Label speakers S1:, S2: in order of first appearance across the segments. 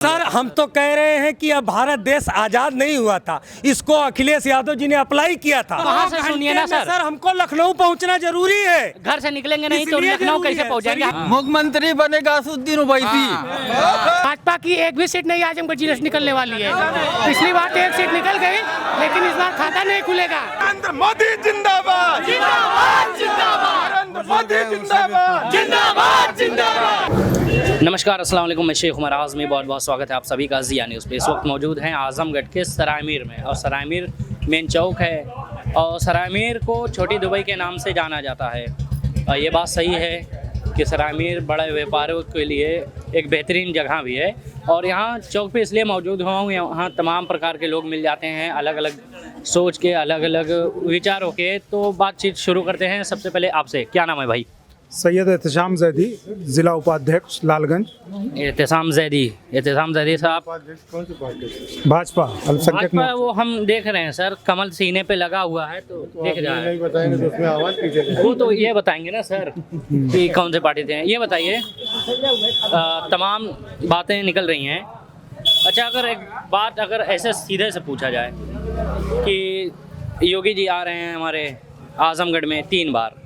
S1: Sir हम तो कह रहे हैं कि अब भारत देश आजाद नहीं हुआ था, इसको अखिलेश यादव जी ने अप्लाई किया था।
S2: वहाँ से सुनिए ना सर।
S1: सर हमको लखनऊ पहुंचना जरूरी है,
S2: घर से निकलेंगे नहीं तो
S1: इसलिए
S2: लखनऊ
S1: जरूरी
S2: कैसे
S1: है।
S2: पहुंचेंगे?
S3: मुख्यमंत्री बनेगा असुद्दीन ओवैसी।
S2: भाजपा की एक भी सीट नहीं आजमगढ़ जिले से निकलने वाली है। पिछली बार तो एक सीट निकल गई, लेकिन इस बार खाता नहीं खुलेगा।
S4: नरेंद्र मोदी जिंदाबाद,
S2: जिंदाबाद जिंदाबाद
S4: नरेंद्र मोदी जिंदाबाद,
S2: जिंदाबाद जिंदाबाद।
S5: नमस्कार, अस्सलाम वालेकुम। मैं शेख उमर आज़मी, बहुत बहुत स्वागत है आप सभी का ज़िया न्यूज़ पे। इस वक्त मौजूद हैं आज़मगढ़ के सराय मीर में, और सराय मीर मेन चौक है, और सराय मीर को छोटी दुबई के नाम से जाना जाता है। और ये बात सही है कि सराय मीर बड़े व्यापारियों के लिए एक बेहतरीन जगह भी है। और यहाँ चौक पे इसलिए मौजूद हुआ हूँ, यहाँ तमाम प्रकार के लोग मिल जाते हैं, अलग अलग सोच के, अलग अलग विचारों के। तो बातचीत शुरू करते हैं। सबसे पहले आपसे, क्या नाम है भाई?
S6: सैयद एहतशाम जैदी, जिला उपाध्यक्ष लालगंज।
S5: एहतशाम जैदी साहब,
S6: भाजपा अल्पसंख्यक
S5: भाजपा वो हम देख रहे हैं सर, कमल सीने पे लगा हुआ है, तो देख रहा है।
S4: बताएंगे तो उसमें आवाज कीजिए।
S5: वो तो ये बताएंगे ना सर कि कौन से पार्टी थे। ये बताइए, तमाम बातें निकल रही हैं। अच्छा, अगर एक बात अगर ऐसे सीधे से पूछा जाए कि योगी जी आ रहे हैं हमारे आजमगढ़ में 3 बार,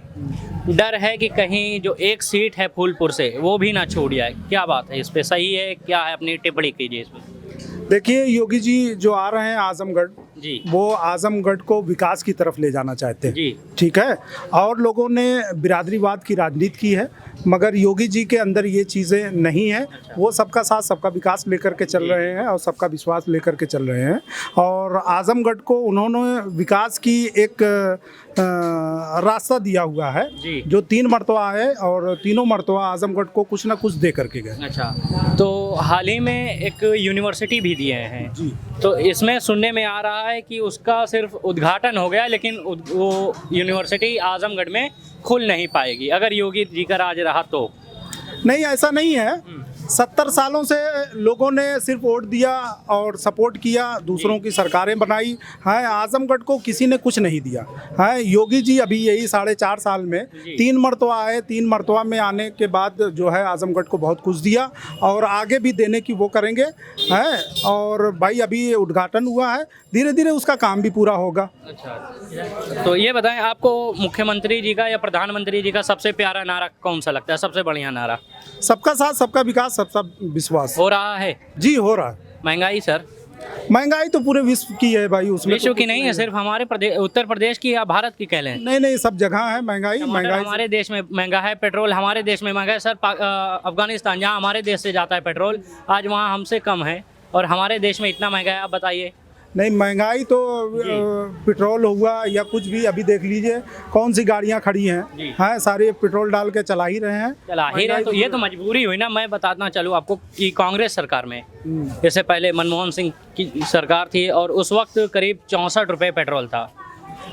S5: डर है कि कहीं जो एक सीट है फूलपुर से वो भी ना छूट जाए, क्या बात है इस पे? सही है क्या है? अपनी टिप्पणी कीजिए इस पे।
S6: देखिए, योगी जी जो आ रहे हैं आजमगढ़,
S5: जी
S6: वो आजमगढ़ को विकास की तरफ ले जाना चाहते हैं।
S5: जी,
S6: ठीक है। और लोगों ने बिरादरीवाद की राजनीति की है, मगर योगी जी के अंदर ये चीज़ें नहीं हैं। वो सबका साथ सबका विकास लेकर के चल रहे हैं और सबका विश्वास लेकर के चल रहे हैं। और आजमगढ़ को उन्होंने विकास की एक रास्ता दिया हुआ है,
S5: जी।
S6: जो 3 मरतबा है, और तीनों मरतबा आजमगढ़ को कुछ ना कुछ दे करके गए।
S5: अच्छा, तो हाल ही में एक यूनिवर्सिटी भी दिए हैं
S6: जी।
S5: तो इसमें सुनने में आ रहा है कि उसका सिर्फ उद्घाटन हो गया, लेकिन वो यूनिवर्सिटी आजमगढ़ में खुल नहीं पाएगी अगर योगी जी का राज रहा तो।
S6: नहीं, ऐसा नहीं है। 70 सालों से लोगों ने सिर्फ वोट दिया और सपोर्ट किया, दूसरों की सरकारें बनाई है। आजमगढ़ को किसी ने कुछ नहीं दिया है। योगी जी अभी यही 4.5 साल में 3 मरतबा आए। 3 मरतबा में आने के बाद जो है आजमगढ़ को बहुत कुछ दिया, और आगे भी देने की वो करेंगे है। और भाई अभी ये उद्घाटन हुआ है, धीरे धीरे उसका काम भी पूरा होगा।
S5: अच्छा, तो ये बताएं, आपको मुख्यमंत्री जी का या प्रधानमंत्री जी का सबसे प्यारा नारा कौन सा लगता है? सबसे बढ़िया नारा?
S6: सबका साथ सबका विकास, सबका विश्वास।
S5: हो रहा है
S6: जी, हो रहा है।
S5: महंगाई सर?
S6: महंगाई तो पूरे विश्व की है भाई, उसमें
S5: विश्व
S6: तो
S5: की नहीं है, सिर्फ हमारे प्रदेश, उत्तर प्रदेश की या भारत की कह लें।
S6: नहीं नहीं, सब जगह है महंगाई। महंगाई
S5: हमारे देश में महंगा है, पेट्रोल हमारे देश में महंगा है सर। अफगानिस्तान जहाँ हमारे देश से जाता है पेट्रोल, आज वहाँ हमसे कम है, और हमारे देश में इतना महंगा है। आप बताइए।
S6: नहीं, महंगाई तो पेट्रोल हुआ या कुछ भी, अभी देख लीजिए कौन सी गाड़ियां खड़ी हैं, हाँ, सारे पेट्रोल डाल के चला ही रहे हैं।
S5: चला ही रहे, तो ये तो मजबूरी हुई ना। मैं बताना चलूँ आपको कि कांग्रेस सरकार में, इससे पहले मनमोहन सिंह की सरकार थी, और उस वक्त करीब 64 रुपये पेट्रोल था।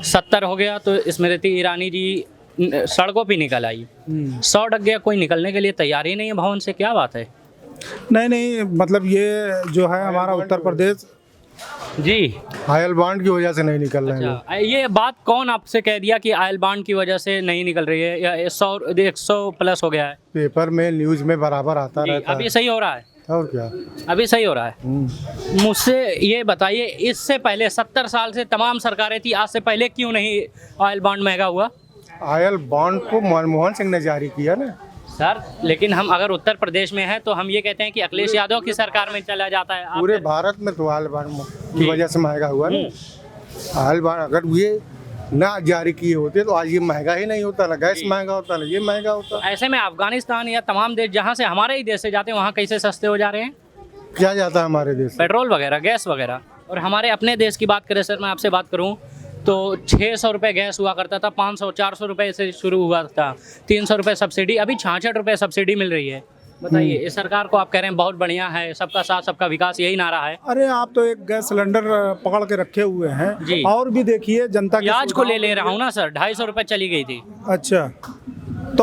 S5: 70 हो गया तो स्मृति ईरानी जी सड़कों पर निकल आई। 100 टक गया, कोई निकलने के लिए तैयार ही नहीं है भवन से। क्या बात है?
S6: नहीं नहीं, मतलब ये जो है हमारा उत्तर प्रदेश
S5: जी,
S4: आयल बॉन्ड की वजह से नहीं निकल रहे हैं लोग।
S5: अच्छा, ये बात कौन आपसे कह दिया कि आयल बांड की वजह से नहीं निकल रही है, या 100 प्लस हो गया है?
S4: पेपर में, न्यूज में बराबर आता
S5: जी,
S4: रहता
S5: अभी
S4: है।
S5: सही हो रहा है?
S4: और क्या,
S5: अभी सही हो रहा है। मुझसे ये बताइए, इससे पहले 70 साल से तमाम सरकारें थी, आज से पहले क्यों नहीं ऑयल बॉन्ड महंगा हुआ?
S4: आयल बॉन्ड को मनमोहन सिंह ने जारी किया ना
S5: सर, लेकिन हम अगर उत्तर प्रदेश में हैं तो हम ये कहते हैं कि अखिलेश यादव की सरकार में चला जाता है।
S4: पूरे भारत में, तो आयल बॉन्ड की वजह से महंगा हुआ ना। आयल बॉन्ड अगर ये ना जारी किए होते तो आज ये महंगा ही नहीं होता, ना गैस महंगा होता, ना ये महंगा होता।
S5: ऐसे में अफगानिस्तान या तमाम देश जहाँ से हमारे ही देश से जाते हैं, वहाँ कैसे सस्ते हो जा रहे हैं
S4: क्या जाता है हमारे देश से?
S5: पेट्रोल वगैरह, गैस वगैरह? और हमारे अपने देश की बात करें सर, मैं आपसे बात करूं तो 600 रुपये गैस हुआ करता था, 500-400 रुपये से शुरू हुआ था, 300 रुपये सब्सिडी, अभी 66 रुपये सब्सिडी मिल रही है। बताइए, इस सरकार को आप कह रहे हैं बहुत बढ़िया है, सबका साथ सबका विकास, यही नारा है।
S6: अरे आप तो एक गैस सिलेंडर पकड़ के रखे हुए हैं
S5: जी।
S6: और भी देखिए जनता की
S5: प्याज को ले
S6: सुविधाओं
S5: रहा हूँ ना सर, 250 रुपये चली गई थी।
S6: अच्छा,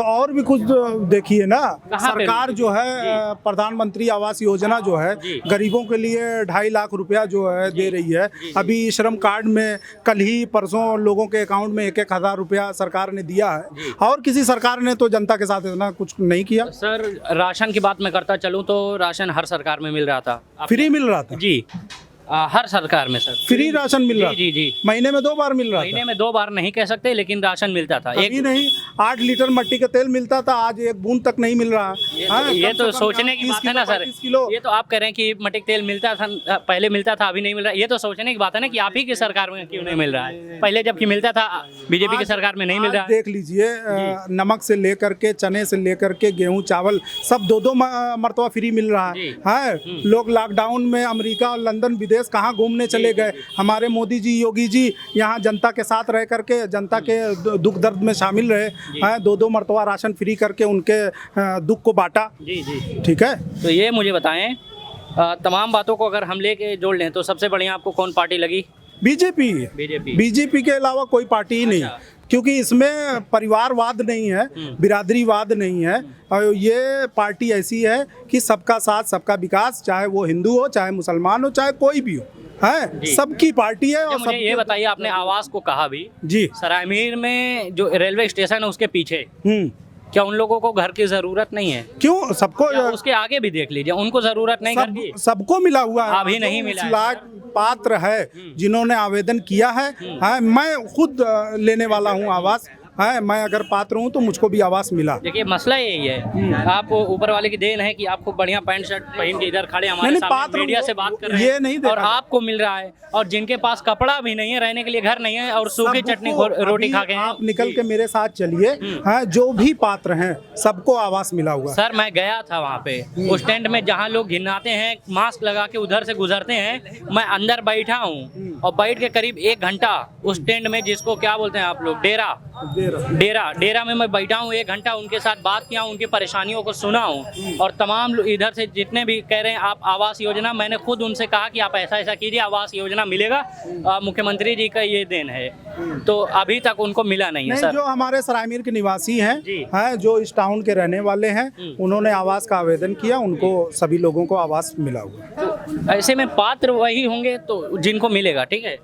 S6: तो और भी कुछ देखिए ना,
S5: कहाँ पे
S6: सरकार जो है प्रधानमंत्री आवास योजना जो है
S5: जी।
S6: गरीबों के लिए 2.5 लाख रुपया जो है दे रही है। अभी श्रम कार्ड में कल ही परसों लोगों के अकाउंट में 1-1 हज़ार रुपया सरकार ने दिया है, और किसी सरकार ने तो जनता के साथ इतना कुछ नहीं किया।
S5: सर राशन की बात मैं करता चलूँ तो राशन हर सरकार में मिल रहा था।
S6: फ्री मिल रहा था
S5: जी हर सरकार में सर
S6: फ्री राशन मिल रहा था।
S5: जी जी
S6: महीने में 2 बार मिल रहा
S5: महीने
S6: था।
S5: में 2 बार नहीं कह सकते, लेकिन राशन मिलता था।
S6: अभी नहीं 8 लीटर मट्टी का तेल मिलता था, आज 1 बूंद तक नहीं मिल रहा।
S5: ये तो सोचने की बात है ना सर। ये तो आप कह रहे हैं कि मट्टी का तेल मिलता था, पहले मिलता था अभी नहीं मिल रहा। ये तो सोचने की बात है ना कि आप ही की सरकार में क्यों नहीं मिल रहा है। पहले जबकि मिलता था बीजेपी की सरकार में नहीं मिल रहा है।
S6: देख लीजिए नमक से लेकर के चने से लेकर के गेहूं चावल सब 2-2 मरतबा फ्री मिल रहा है। लोग लॉकडाउन में अमेरिका और लंदन विदेश कहाँ घूमने चले गए। हमारे मोदी जी योगी जी यहाँ जनता के साथ रह करके जनता के दुख दर्द में शामिल रहे हैं। 2-2 मरतबा राशन फ्री करके उनके दुख को बांटा।
S5: जी जी
S6: ठीक है।
S5: तो ये मुझे बताएं तमाम बातों को अगर हम लेके जोड़ लें तो सबसे बढ़िया आपको कौन पार्टी लगी?
S6: बीजेपी।
S5: बीजेपी
S6: के अलावा कोई पार्टी ही नहीं, क्योंकि इसमें परिवारवाद नहीं है, बिरादरीवाद नहीं है, और ये पार्टी ऐसी है कि सबका साथ सबका विकास, चाहे वो हिंदू हो, चाहे मुसलमान हो, चाहे कोई भी हो, है सबकी पार्टी है। और
S5: मुझे ये बताइए, आपने आवास को कहा भी
S6: जी,
S5: सरायमीर में जो रेलवे स्टेशन है उसके पीछे क्या उन लोगों को घर की जरूरत नहीं है?
S6: क्यों सबको,
S5: उसके आगे भी देख लीजिए, उनको जरूरत नहीं घर की।
S6: सबको मिला हुआ है,
S5: अभी नहीं मिला है।
S6: लाख पात्र है जिन्होंने आवेदन किया है। मैं खुद लेने वाला हूँ आवास है। मैं अगर पात्र हूँ तो मुझको भी आवास मिला।
S5: देखिए मसला यही है, आप ऊपर वाले की देन है कि आपको बढ़िया पैंट शर्ट पहन के इधर खड़े हमारे सामने मीडिया से बात कर रहे हैं,
S6: ये नहीं
S5: और आपको मिल रहा है। और जिनके पास कपड़ा भी नहीं है, रहने के लिए घर नहीं है, और सूखी चटनी रोटी खा के
S6: आप निकल के मेरे साथ चलिए, हाँ जो भी पात्र हैं सबको आवास मिला हुआ।
S5: सर मैं गया था वहाँ पे उस टेंट में जहाँ लोग घिनाते हैं, मास्क लगा के उधर से गुजरते हैं। मैं अंदर बैठा हूँ और बैठ के करीब 1 घंटा उस टेंट में, जिसको क्या बोलते हैं आप लोग, डेरा में मैं बैठा हूँ 1 घंटा, उनके साथ बात किया, उनकी परेशानियों को सुना हूँ। और तमाम इधर से जितने भी कह रहे हैं आप आवास योजना, मैंने खुद उनसे कहा कि आप ऐसा ऐसा कीजिए, आवास योजना मिलेगा, मुख्यमंत्री जी का ये देन है। तो अभी तक उनको मिला नहीं है सर।
S6: जो हमारे सरायमीर के निवासी हैं, जो इस टाउन के रहने वाले हैं, उन्होंने आवास का आवेदन किया, उनको सभी लोगों को आवास मिला हुआ।
S5: तो ऐसे में पात्र वही होंगे तो जिनको मिलेगा, ठीक है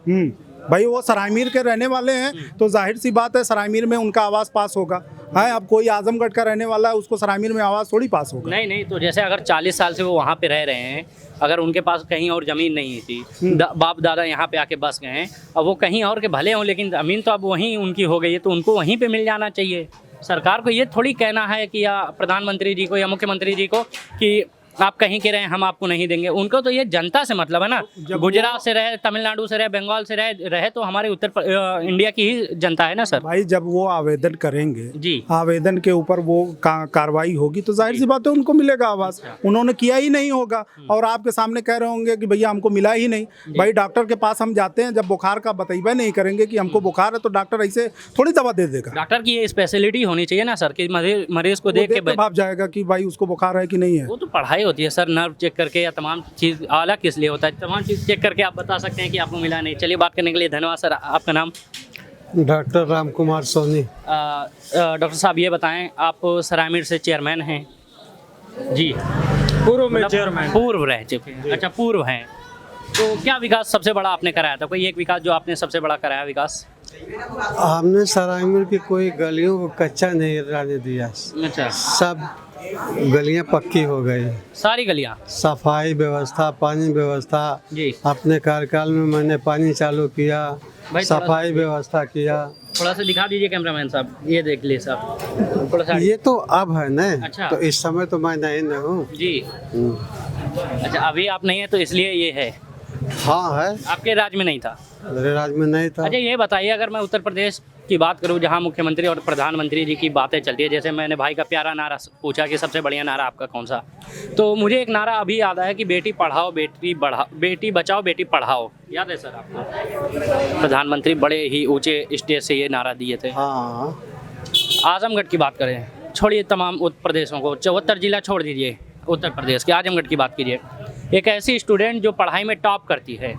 S6: भाई वो सरायमीर के रहने वाले हैं तो जाहिर सी बात है सरायमीर में उनका आवास पास होगा। है अब कोई आजमगढ़ का रहने वाला है, उसको सरायमीर में आवास थोड़ी पास होगा।
S5: नहीं तो जैसे अगर 40 साल से वो वहाँ पे रह रहे हैं, अगर उनके पास कहीं और ज़मीन नहीं थी, बाप दादा यहाँ पे आके बस गए हैं, अब वो कहीं और के भले हों, लेकिन ज़मीन तो अब वहीं उनकी हो गई है, तो उनको वहीं पे मिल जाना चाहिए। सरकार को ये थोड़ी कहना है कि या प्रधानमंत्री जी को या मुख्यमंत्री जी को कि आप कहीं के रहे हम आपको नहीं देंगे। उनको तो ये जनता से मतलब है ना, गुजरात से रहे, तमिलनाडु से रहे, बंगाल से रहे तो हमारे इंडिया की ही जनता है ना सर।
S6: भाई जब वो आवेदन करेंगे
S5: जी,
S6: आवेदन के ऊपर वो कार्रवाई होगी तो जाहिर सी बात है उनको मिलेगा आवास। उन्होंने किया ही नहीं होगा और आपके सामने कह रहे होंगे कि भैया हमको मिला ही नहीं। भाई डॉक्टर के पास हम जाते हैं, जब बुखार का बतईबा नहीं करेंगे कि हमको बुखार है तो डॉक्टर ऐसे थोड़ी दवा दे देगा।
S5: डॉक्टर की ये स्पेशलिटी होनी चाहिए ना सर कि मरीज को देख के
S6: भाप जाएगा कि भाई उसको बुखार है कि नहीं है।
S5: वो तो पढ़ाई होती है सर, नर्व चेक करके या तमाम चीज़ आला किस लिए होता है, तमाम चीज़ चेक करके आप बता सकते हैं कि आपको मिला नहीं। चलिए बात करने के लिए धन्यवाद सर। आपका नाम?
S7: डॉक्टर राम कुमार सोनी।
S5: डॉक्टर साहब ये बताएं, आप सरायमीर से चेयरमैन हैं जी?
S1: पूर्व में चेयरमैन,
S5: पूर्व रह चुके हैं। अच्छा पूर्व हैं, तो क्या विकास सबसे बड़ा आपने कराया था? कोई एक विकास जो आपने सबसे बड़ा कराया विकास?
S7: हमने सरायमीर की कोई गलियों को कच्चा नहीं रहने दिया।
S5: अच्छा,
S7: सब गलियां पक्की हो गई,
S5: सारी गलियां,
S7: सफाई व्यवस्था, पानी व्यवस्था
S5: जी।
S7: अपने कार्यकाल में मैंने पानी चालू किया, सफाई व्यवस्था किया।
S5: थोड़ा सा दिखा दीजिए कैमरामैन साहब, ये देख लीजिए साहब थोड़ा सा।
S7: ये तो अब है ना।
S5: अच्छा।
S7: तो इस समय तो मैं नहीं न हूँ
S5: जी। अच्छा अभी आप नहीं है तो इसलिए ये है?
S7: हाँ है,
S5: आपके राज्य में नहीं था?
S7: मेरे राज्य में नहीं था।
S5: अच्छा ये बताइए, अगर मैं उत्तर प्रदेश की बात करूं जहां मुख्यमंत्री और प्रधानमंत्री जी की बातें चलती है, जैसे मैंने भाई का प्यारा नारा पूछा कि सबसे बढ़िया नारा आपका कौन सा, तो मुझे एक नारा अभी याद आया कि बेटी पढ़ाओ बेटी बढ़ाओ, बेटी बचाओ बेटी पढ़ाओ। याद है सर आपको? प्रधानमंत्री बड़े ही ऊंचे स्टेज से ये नारा दिए थे।
S7: हाँ।
S5: आजमगढ़ की बात करें, छोड़िए तमाम उत्तर प्रदेशों को, 74 जिला छोड़ दीजिए उत्तर प्रदेश के, आजमगढ़ की बात कीजिए। एक ऐसी स्टूडेंट जो पढ़ाई में टॉप करती है,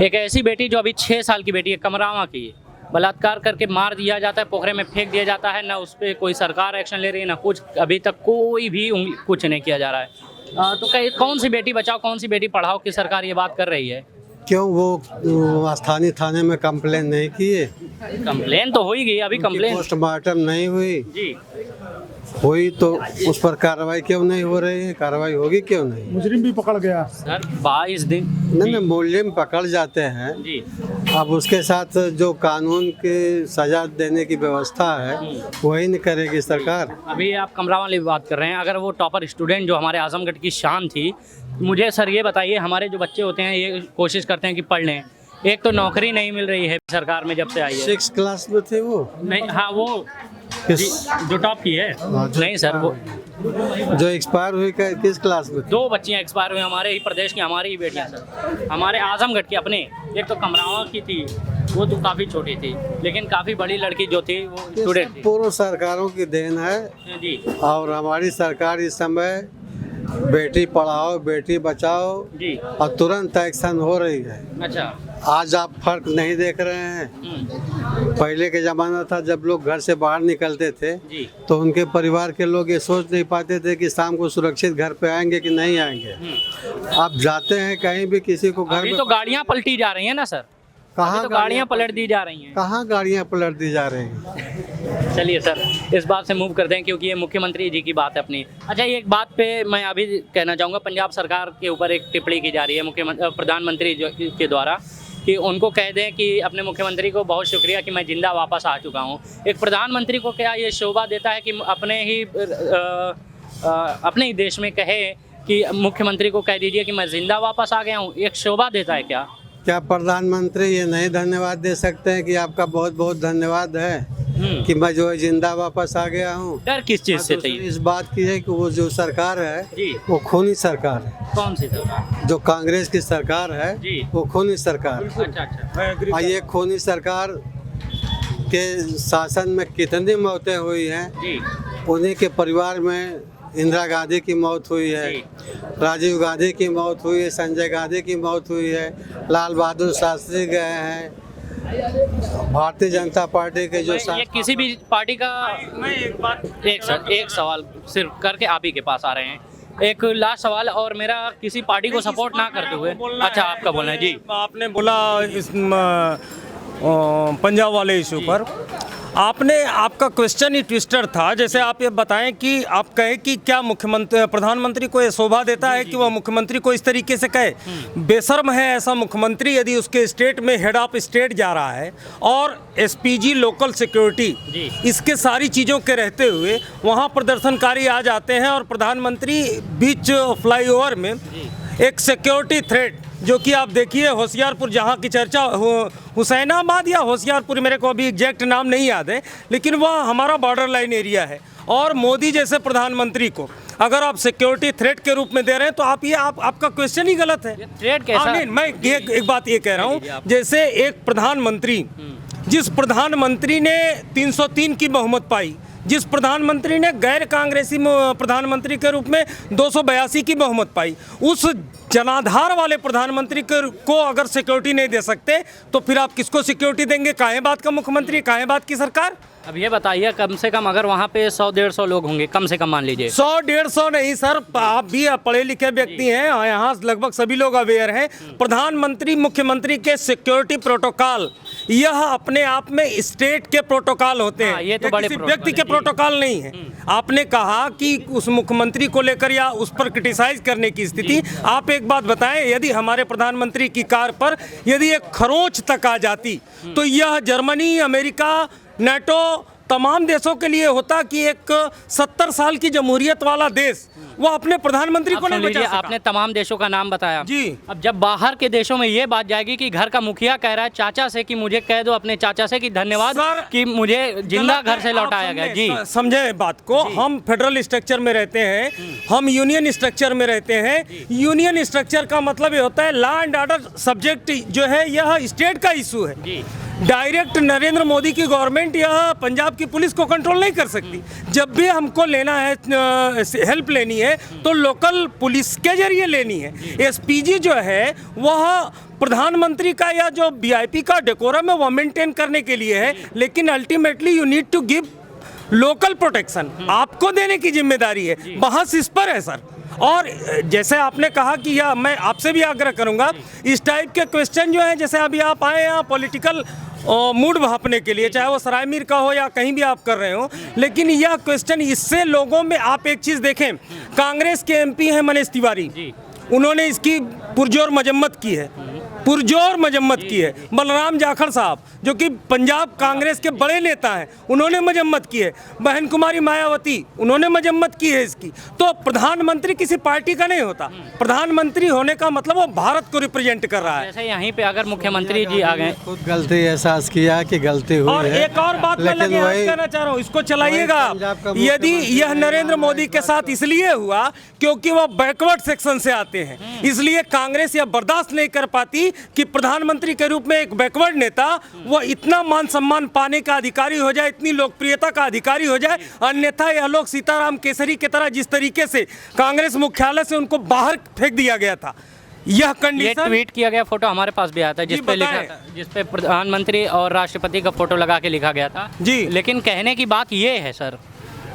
S5: एक ऐसी बेटी जो अभी 6 साल की बेटी है, कमरावा की, बलात्कार करके मार दिया जाता है, पोखरे में फेंक दिया जाता है, ना उस पर कोई सरकार एक्शन ले रही है, ना कुछ, अभी तक कोई भी कुछ नहीं किया जा रहा है। तो कौन सी बेटी बचाओ कौन सी बेटी पढ़ाओ की सरकार ये बात कर रही है?
S7: क्यों वो स्थानीय थाने में कंप्लेन नहीं किए?
S5: कंप्लेन तो हो ही गई, अभी कंप्लेन
S7: पोस्टमार्टम नहीं हुई,
S5: जी
S7: हुई तो उस पर कार्रवाई क्यों नहीं हो रही है? कार्रवाई होगी क्यों नहीं?
S6: मुजरिम भी पकड़ गया।
S5: सर 22 दिन
S7: नहीं, मुजरिम पकड़ जाते हैं,
S5: जी
S7: अब उसके साथ जो कानून की सजा देने की व्यवस्था है वही नहीं करेगी सरकार।
S5: अभी आप कमरा वाली बात कर रहे हैं, अगर वो टॉपर स्टूडेंट जो हमारे आजमगढ़ की शान थी, मुझे सर ये बताइए, हमारे जो बच्चे होते हैं ये कोशिश करते हैं कि पढ़ लें, एक तो नौकरी नहीं मिल रही है सरकार में जब से आई है।
S7: 6 क्लास में थे वो,
S5: नहीं, हाँ वो जी, जो टॉप की है, नहीं सर, वो
S7: जो एक्सपायर हुई किस क्लास में?
S5: 2 बच्चियां एक्सपायर हुई हमारे ही प्रदेश की, हमारी ही बेटियां सर, हमारे आजमगढ़ की अपने। एक तो कमरावा की थी, वो तो काफ़ी छोटी थी, लेकिन काफ़ी बड़ी लड़की जो थी वो स्टूडेंट थी।
S7: पूर्व सरकारों की देन है
S5: जी
S7: और हमारी सरकार इस समय बेटी पढ़ाओ बेटी बचाओ
S5: जी,
S7: और तुरंत एक्शन हो रही है।
S5: अच्छा,
S7: आज आप फर्क नहीं देख रहे हैं। पहले के ज़माना था जब लोग घर से बाहर निकलते थे
S5: जी
S7: तो उनके परिवार के लोग ये सोच नहीं पाते थे कि शाम को सुरक्षित घर पे आएंगे कि नहीं आएंगे। आप जाते हैं कहीं भी किसी को घर
S5: अभी
S7: में,
S5: तो गाड़ियाँ पलटी जा रही हैं ना सर,
S7: कहाँ
S5: तो गाड़ियाँ पलट दी जा रही हैं।
S7: कहाँ गाड़ियाँ पलट दी जा रही हैं?
S5: चलिए सर, इस बात से मूव करते हैं क्योंकि ये मुख्यमंत्री जी की बात है अपनी। अच्छा, एक बात पे मैं अभी कहना चाहूँगा, पंजाब सरकार के ऊपर एक टिप्पणी की जा रही है मुख्यमंत्री प्रधानमंत्री के द्वारा कि उनको कह दें कि अपने मुख्यमंत्री को बहुत शुक्रिया कि मैं जिंदा वापस आ चुका हूँ। एक प्रधानमंत्री को क्या ये शोभा देता है कि अपने ही देश में कहे कि मुख्यमंत्री को कह दीजिए कि मैं जिंदा वापस आ गया हूँ? एक शोभा देता है क्या?
S7: क्या प्रधानमंत्री ये नहीं धन्यवाद दे सकते हैं कि आपका बहुत बहुत धन्यवाद है कि मैं जो है जिंदा वापस आ गया हूँ?
S5: डर किस चीज़ से
S7: दूसरी
S5: चाहिए?
S7: इस बात की है कि वो जो सरकार है
S5: जी,
S7: वो खूनी सरकार है।
S5: कौन सी सरकार?
S7: जो कांग्रेस की सरकार है
S5: जी,
S7: वो खूनी सरकार है।
S5: अच्छा अच्छा,
S7: और ये खूनी सरकार के शासन में कितनी मौतें हुई हैं,
S5: जी
S7: उन्हीं के परिवार में इंदिरा गांधी की मौत हुई है,
S5: जी,
S7: राजीव गांधी की मौत हुई है, संजय गांधी की मौत हुई है, लाल बहादुर शास्त्री गए हैं, भारतीय जनता पार्टी के जो
S5: ये किसी भी पार्टी का। मैं एक सवाल सिर्फ करके आप ही के पास आ रहे हैं, एक लास्ट सवाल, और मेरा किसी पार्टी को सपोर्ट ना करते हुए। अच्छा, आपका बोलना है जी।
S1: आपने बोला इस पंजाब वाले इशू पर, आपने, आपका क्वेश्चन ही ट्विस्टर था। जैसे आप ये बताएं कि आप कहें कि क्या मुख्यमंत्री प्रधानमंत्री को ये शोभा देता है कि वह मुख्यमंत्री को इस तरीके से कहे? बेशर्म है ऐसा मुख्यमंत्री यदि उसके स्टेट में हेड ऑफ स्टेट जा रहा है और एसपीजी लोकल सिक्योरिटी इसके सारी चीज़ों के रहते हुए वहाँ प्रदर्शनकारी आ जाते हैं और प्रधानमंत्री बीच फ्लाईओवर में एक सिक्योरिटी थ्रेट, जो कि आप देखिए होशियारपुर जहाँ की चर्चा हुसैनाबाद या होशियारपुर, मेरे को अभी एग्जैक्ट नाम नहीं याद है, लेकिन वह हमारा बॉर्डर लाइन एरिया है। और मोदी जैसे प्रधानमंत्री को अगर आप सिक्योरिटी थ्रेट के रूप में दे रहे हैं तो आपका क्वेश्चन ही गलत है।
S5: थ्रेट कैसा?
S1: नहीं, मैं एक बात ये कह रहा हूँ, जैसे एक प्रधानमंत्री, जिस प्रधानमंत्री ने 303 की बहुमत पाई, जिस प्रधानमंत्री ने गैर कांग्रेसी प्रधानमंत्री के रूप में 282 की बहुमत पाई, उस जनाधार वाले प्रधानमंत्री को अगर सिक्योरिटी नहीं दे सकते तो फिर आप किसको सिक्योरिटी देंगे? काहे बात का मुख्यमंत्री, काहे बात की सरकार?
S5: अब ये बताइए, कम से कम अगर वहाँ पे 100-150 लोग होंगे, कम से कम मान लीजिए
S1: 100-150 नहीं सर, आप भी पढ़े लिखे व्यक्ति हैं, यहाँ लगभग सभी लोग अवेयर हैं। प्रधानमंत्री मुख्यमंत्री के सिक्योरिटी प्रोटोकॉल यह अपने आप में स्टेट के प्रोटोकॉल होते हैं,
S5: ये तो बड़े
S1: किसी व्यक्ति के प्रोटोकॉल नहीं है। आपने कहा कि उस मुख्यमंत्री को लेकर या उस पर क्रिटिसाइज करने की स्थिति, आप एक बात बताएं, यदि हमारे प्रधानमंत्री की कार पर यदि एक खरोंच तक आ जाती तो यह जर्मनी, अमेरिका, नाटो तमाम देशों के लिए होता कि एक 70 साल की जमहूरियत वाला देश वो अपने प्रधानमंत्री को नहीं बचा सका।
S5: आपने तमाम देशों का नाम बताया
S1: जी।
S5: अब जब बाहर के देशों में ये बात जाएगी कि घर का मुखिया कह रहा है चाचा से कि मुझे कह दो अपने चाचा से कि धन्यवाद कि मुझे जिंदा घर से लौटाया गया। जी,
S1: समझे बात को? हम फेडरल स्ट्रक्चर में रहते हैं, हम यूनियन स्ट्रक्चर में रहते हैं। यूनियन स्ट्रक्चर का मतलब ये होता है लॉ एंड ऑर्डर सब्जेक्ट जो है यह स्टेट का इशू है। डायरेक्ट नरेंद्र मोदी की गवर्नमेंट यह पंजाब की पुलिस को कंट्रोल नहीं कर सकती। जब भी हमको लेना है हेल्प लेनी है तो लोकल पुलिस के जरिए लेनी है। एसपीजी जो है वह प्रधानमंत्री का या जो वीआईपी का डेकोरम है वो मेंटेन करने के लिए है, लेकिन ultimately you need to give local protection, आपको देने की जिम्मेदारी है। बहस इस पर है सर। और जैसे आपने कहा कि यह मैं आपसे भी आग्रह करूंगा, इस टाइप के क्वेश्चन जो हैं, जैसे अभी आप आए हैं पॉलिटिकल मूड भापने के लिए, चाहे वो सरायमीर का हो या कहीं भी आप कर रहे हो, लेकिन यह क्वेश्चन इससे लोगों में, आप एक चीज़ देखें, कांग्रेस के एमपी हैं मनीष तिवारी, उन्होंने इसकी पुरजोर मजम्मत की है, पुरजोर मजम्मत की है। बलराम जाखड़ साहब जो कि पंजाब कांग्रेस के बड़े नेता हैं, उन्होंने मजम्मत की है। बहन कुमारी मायावती, उन्होंने मजम्मत की है इसकी। तो प्रधानमंत्री किसी पार्टी का नहीं होता, प्रधानमंत्री होने का मतलब वो भारत को रिप्रेजेंट कर रहा है।
S5: जैसे यहीं पे अगर मुख्यमंत्री जी आ गए,
S7: खुद गलती एहसास किया कि गलती हुई
S1: और
S7: है।
S1: एक और बात मैं लगे हाथ कहना चाह रहा हूँ, इसको चलाइएगा आप। यदि यह नरेंद्र मोदी के साथ इसलिए हुआ क्योंकि वो बैकवर्ड सेक्शन से आते हैं, इसलिए कांग्रेस यह बर्दाश्त नहीं कर पाती कि प्रधानमंत्री के रूप में एक बैकवर्ड नेता वो इतना मान सम्मान पाने का अधिकारी हो जाए, इतनी लोकप्रियता का अधिकारी हो जाए। अन्यथा यह लोग सीताराम केसरी की तरह, जिस तरीके से कांग्रेस मुख्यालय से उनको बाहर फेंक दिया गया था, यह
S5: ये
S1: कंडीशन।
S5: ट्वीट किया गया फोटो हमारे पास भी आया था, जिस पे लिखा था, जिस पे प्रधानमंत्री और राष्ट्रपति का फोटो लगा के लिखा गया था
S1: जी।
S5: लेकिन कहने की बात ये है सर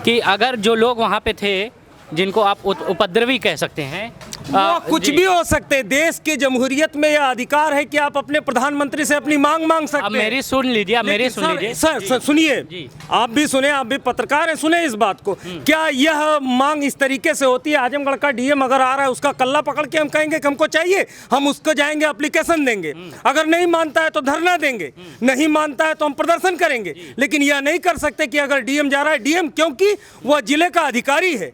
S5: कि अगर जो लोग वहाँ पे थे, जिनको आप उपद्रवी कह सकते हैं,
S1: वो कुछ भी हो सकते हैं। देश के जमहूरियत में यह अधिकार है कि आप अपने प्रधानमंत्री से अपनी मांग सकते हैं।
S5: अब मेरी सुन लीजिए, अब मेरी सुन लीजिए
S1: सर, सुनिए, आप भी सुने, आप भी पत्रकार हैं, सुने इस बात को। क्या यह मांग इस तरीके से होती है? आजमगढ़ का डीएम अगर आ रहा है, उसका कल्ला पकड़ के हम कहेंगे कि हमको चाहिए, हम उसको जाएंगे एप्लीकेशन देंगे, अगर नहीं मानता है तो धरना देंगे, नहीं मानता है तो हम प्रदर्शन करेंगे। लेकिन यह नहीं कर सकते कि अगर डीएम जा रहा है, डीएम क्योंकि वह जिले का अधिकारी है,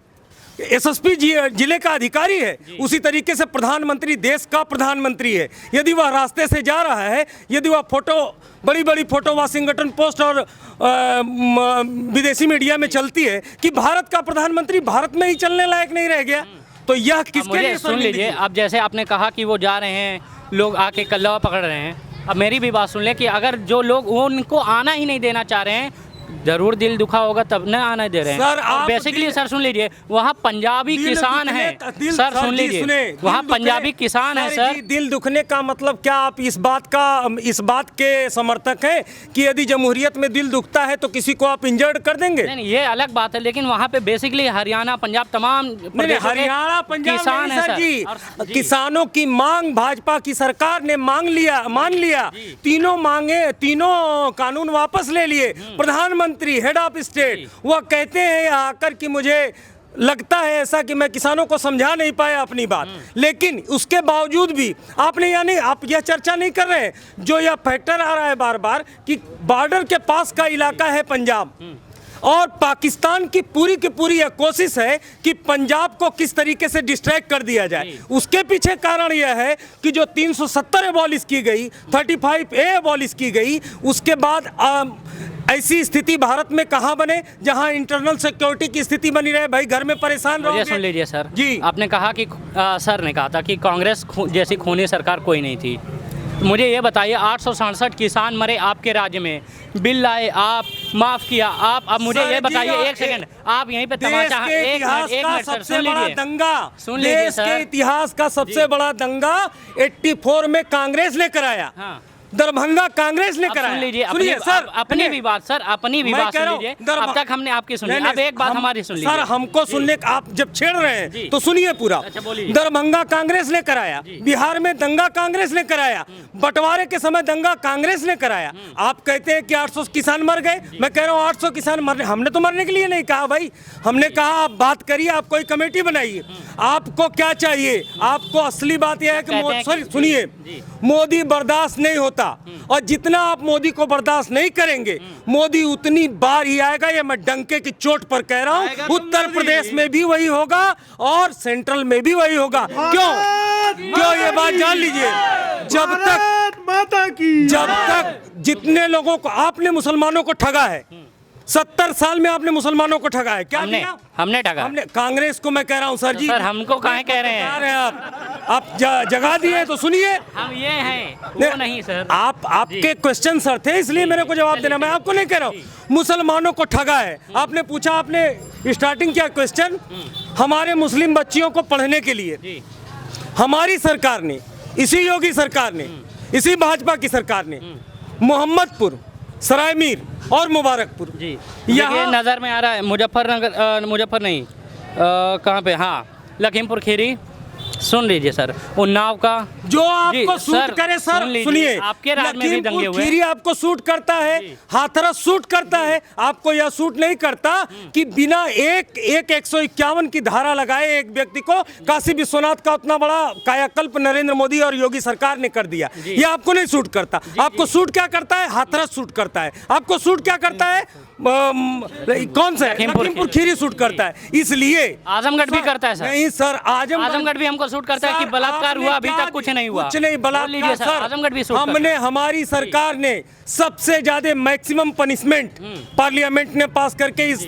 S1: एसएसपी जिले का अधिकारी है, उसी तरीके से प्रधानमंत्री देश का प्रधानमंत्री है। यदि वह रास्ते से जा रहा है, यदि वह फोटो, बड़ी बड़ी फोटो वाशिंगटन पोस्ट और विदेशी मीडिया में चलती है कि भारत का प्रधानमंत्री भारत में ही चलने लायक नहीं रह गया, तो यह किसके लिए?
S5: सुन लीजिए, अब जैसे आपने कहा कि वो जा रहे हैं, लोग आके कल्ला पकड़ रहे हैं, अब मेरी भी बात सुन ले कि अगर जो लोग उनको आना ही नहीं देना चाह रहे हैं, जरूर दिल दुखा होगा तब न आने दे रहे हैं
S1: सर। आप
S5: बेसिकली सर सुन लीजिए, वहाँ पंजाबी किसान है सर, सुन लीजिए, वहाँ पंजाबी किसान है सर।
S1: दिल दुखने का मतलब क्या? आप इस बात के समर्थक हैं कि यदि जमहूरियत में दिल दुखता है तो किसी को आप इंजर्ड कर देंगे?
S5: नहीं, ये अलग बात है, लेकिन वहाँ पे बेसिकली हरियाणा, पंजाब, तमाम
S1: हरियाणा पंजाब
S5: किसान है सर
S1: जी। किसानों की मांग भाजपा की सरकार ने मान लिया, तीनों मांगे, तीनों कानून वापस ले लिए। प्रधानमंत्री हेड ऑफ स्टेट वह कहते हैं आकर कि मुझे लगता है ऐसा कि मैं किसानों को समझा नहीं पाया अपनी बात, लेकिन उसके बावजूद भी आपने, यानी आप यह चर्चा नहीं कर रहे हैं, जो यह फैक्टर आ रहा है बार बार कि बॉर्डर के पास का इलाका है पंजाब, और पाकिस्तान की पूरी यह कोशिश है कि पंजाब को किस तरीके से डिस्ट्रैक्ट कर दिया जाए। उसके पीछे कारण यह है कि जो 370 एबॉलिश की गई, 35A एबॉलिश की गई, उसके बाद ऐसी स्थिति भारत में कहाँ बने जहाँ इंटरनल सिक्योरिटी की स्थिति बनी रहे, भाई घर में परेशान रहोगे।
S5: सुन लीजिए सर
S1: जी,
S5: आपने कहा कि सर ने कहा था कि कांग्रेस जैसी खूनी सरकार कोई नहीं थी। तो मुझे ये बताइए, 867 किसान मरे आपके राज्य में, बिल लाए आप, माफ किया आप। अब मुझे ये बताइए, एक सेकंड, आप यहीं पे तमाचा, एक मिनट सर, सुन लीजिए,
S1: दंगा,
S5: सुन लीजिए
S1: देश के
S5: सर,
S1: इतिहास का सबसे बड़ा दंगा 84 में कांग्रेस ने कराया।
S5: हाँ।
S1: दरभंगा कांग्रेस ने कराया।
S5: सुन लीजिए,
S1: सुनिए सर,
S5: अपनी भी बात सर, अपनी भी बात सुन लीजिए। अब तक हमने आपकी सुनी, अब एक बात हमारी सुन लीजिए
S1: सर। हमको सुनने, आप जब छेड़ रहे हैं तो सुनिए पूरा। दरभंगा कांग्रेस ने कराया, बिहार में दंगा कांग्रेस ने कराया, बंटवारे के समय दंगा कांग्रेस ने कराया। आप कहते हैं कि 800 किसान मर गए, मैं कह रहा हूँ 800 किसान मरने, हमने तो मरने के लिए नहीं कहा भाई, हमने कहा आप बात करिए, आप कोई कमेटी बनाइए, आपको क्या चाहिए। आपको असली बात यह है कि सुनिए, मोदी बर्दाश्त नहीं होता, और जितना आप मोदी को बर्दाश्त नहीं करेंगे, मोदी उतनी बार ही आएगा। ये मैं डंके की चोट पर कह रहा हूँ, उत्तर प्रदेश में भी वही होगा और सेंट्रल में भी वही होगा। क्यों ये बात जान लीजिए, जब तक जितने लोगों को आपने मुसलमानों को ठगा है, 70 साल में आपने मुसलमानों को ठगा है, क्या
S5: हमने ठगा,
S1: हमने कांग्रेस को, मैं कह रहा हूँ सर जी,
S5: सर हमको काहे कह रहे हैं
S1: आप जगा दिए तो सुनिए,
S5: हम ये हैं वो नहीं सर।
S1: आपके क्वेश्चन सर थे, इसलिए मेरे को जवाब देना, मैं आपको नहीं कह रहा हूँ। मुसलमानों को ठगा है, आपने पूछा, आपने स्टार्टिंग किया क्वेश्चन हमारे मुस्लिम बच्चियों को पढ़ने के लिए। हमारी सरकार ने, इसी योगी सरकार ने इसी भाजपा की सरकार ने मोहम्मदपुर, सरायमीर और मुबारकपुर
S5: जी
S1: यहाँ
S5: यहाँ नज़र में आ रहा है मुजफ्फरनगर, मुजफ्फर नहीं, कहाँ पे, हाँ लखीमपुर खीरी, सुन लीजिए सर, उन्नाव का
S1: जो आपको
S5: जी,
S1: सूट
S5: सर,
S1: करे
S5: सुन
S1: सर,
S5: लीजिए,
S1: सुनिए,
S5: आपके राज्य में भी दंगे
S1: लखीमपुर
S5: हुए हैं।
S1: खीरी आपको सूट करता है, हाथरस सूट करता है, आपको यह सूट नहीं करता कि बिना एक 151 की धारा लगाए एक व्यक्ति को काशी विश्वनाथ का उतना बड़ा कायाकल्प नरेंद्र मोदी और योगी सरकार ने कर दिया। यह आपको नहीं सूट करता। आपको सूट क्या करता है? हाथरस सूट करता है। आपको सूट क्या करता है? कौन सा? लखीमपुर खीरी सूट करता है। इसलिए
S5: आजमगढ़ भी करता है सर।
S1: नहीं सर,
S5: आजमगढ़ भी हमको सूट करता है कि
S1: सर,
S5: बलात्कार हुआ, अभी
S1: आपने
S5: तक कुछ नहीं हुआ।
S1: कुछ नहीं,
S5: बोल लीजिए
S1: बलात्कार
S5: सर,
S1: सर,
S5: आजमगढ़ भी सूट करता
S1: हमने,
S5: है।
S1: हमारी सरकार ने सबसे ज्यादा मैक्सिमम पनिशमेंट पार्लियामेंट ने पास करके इस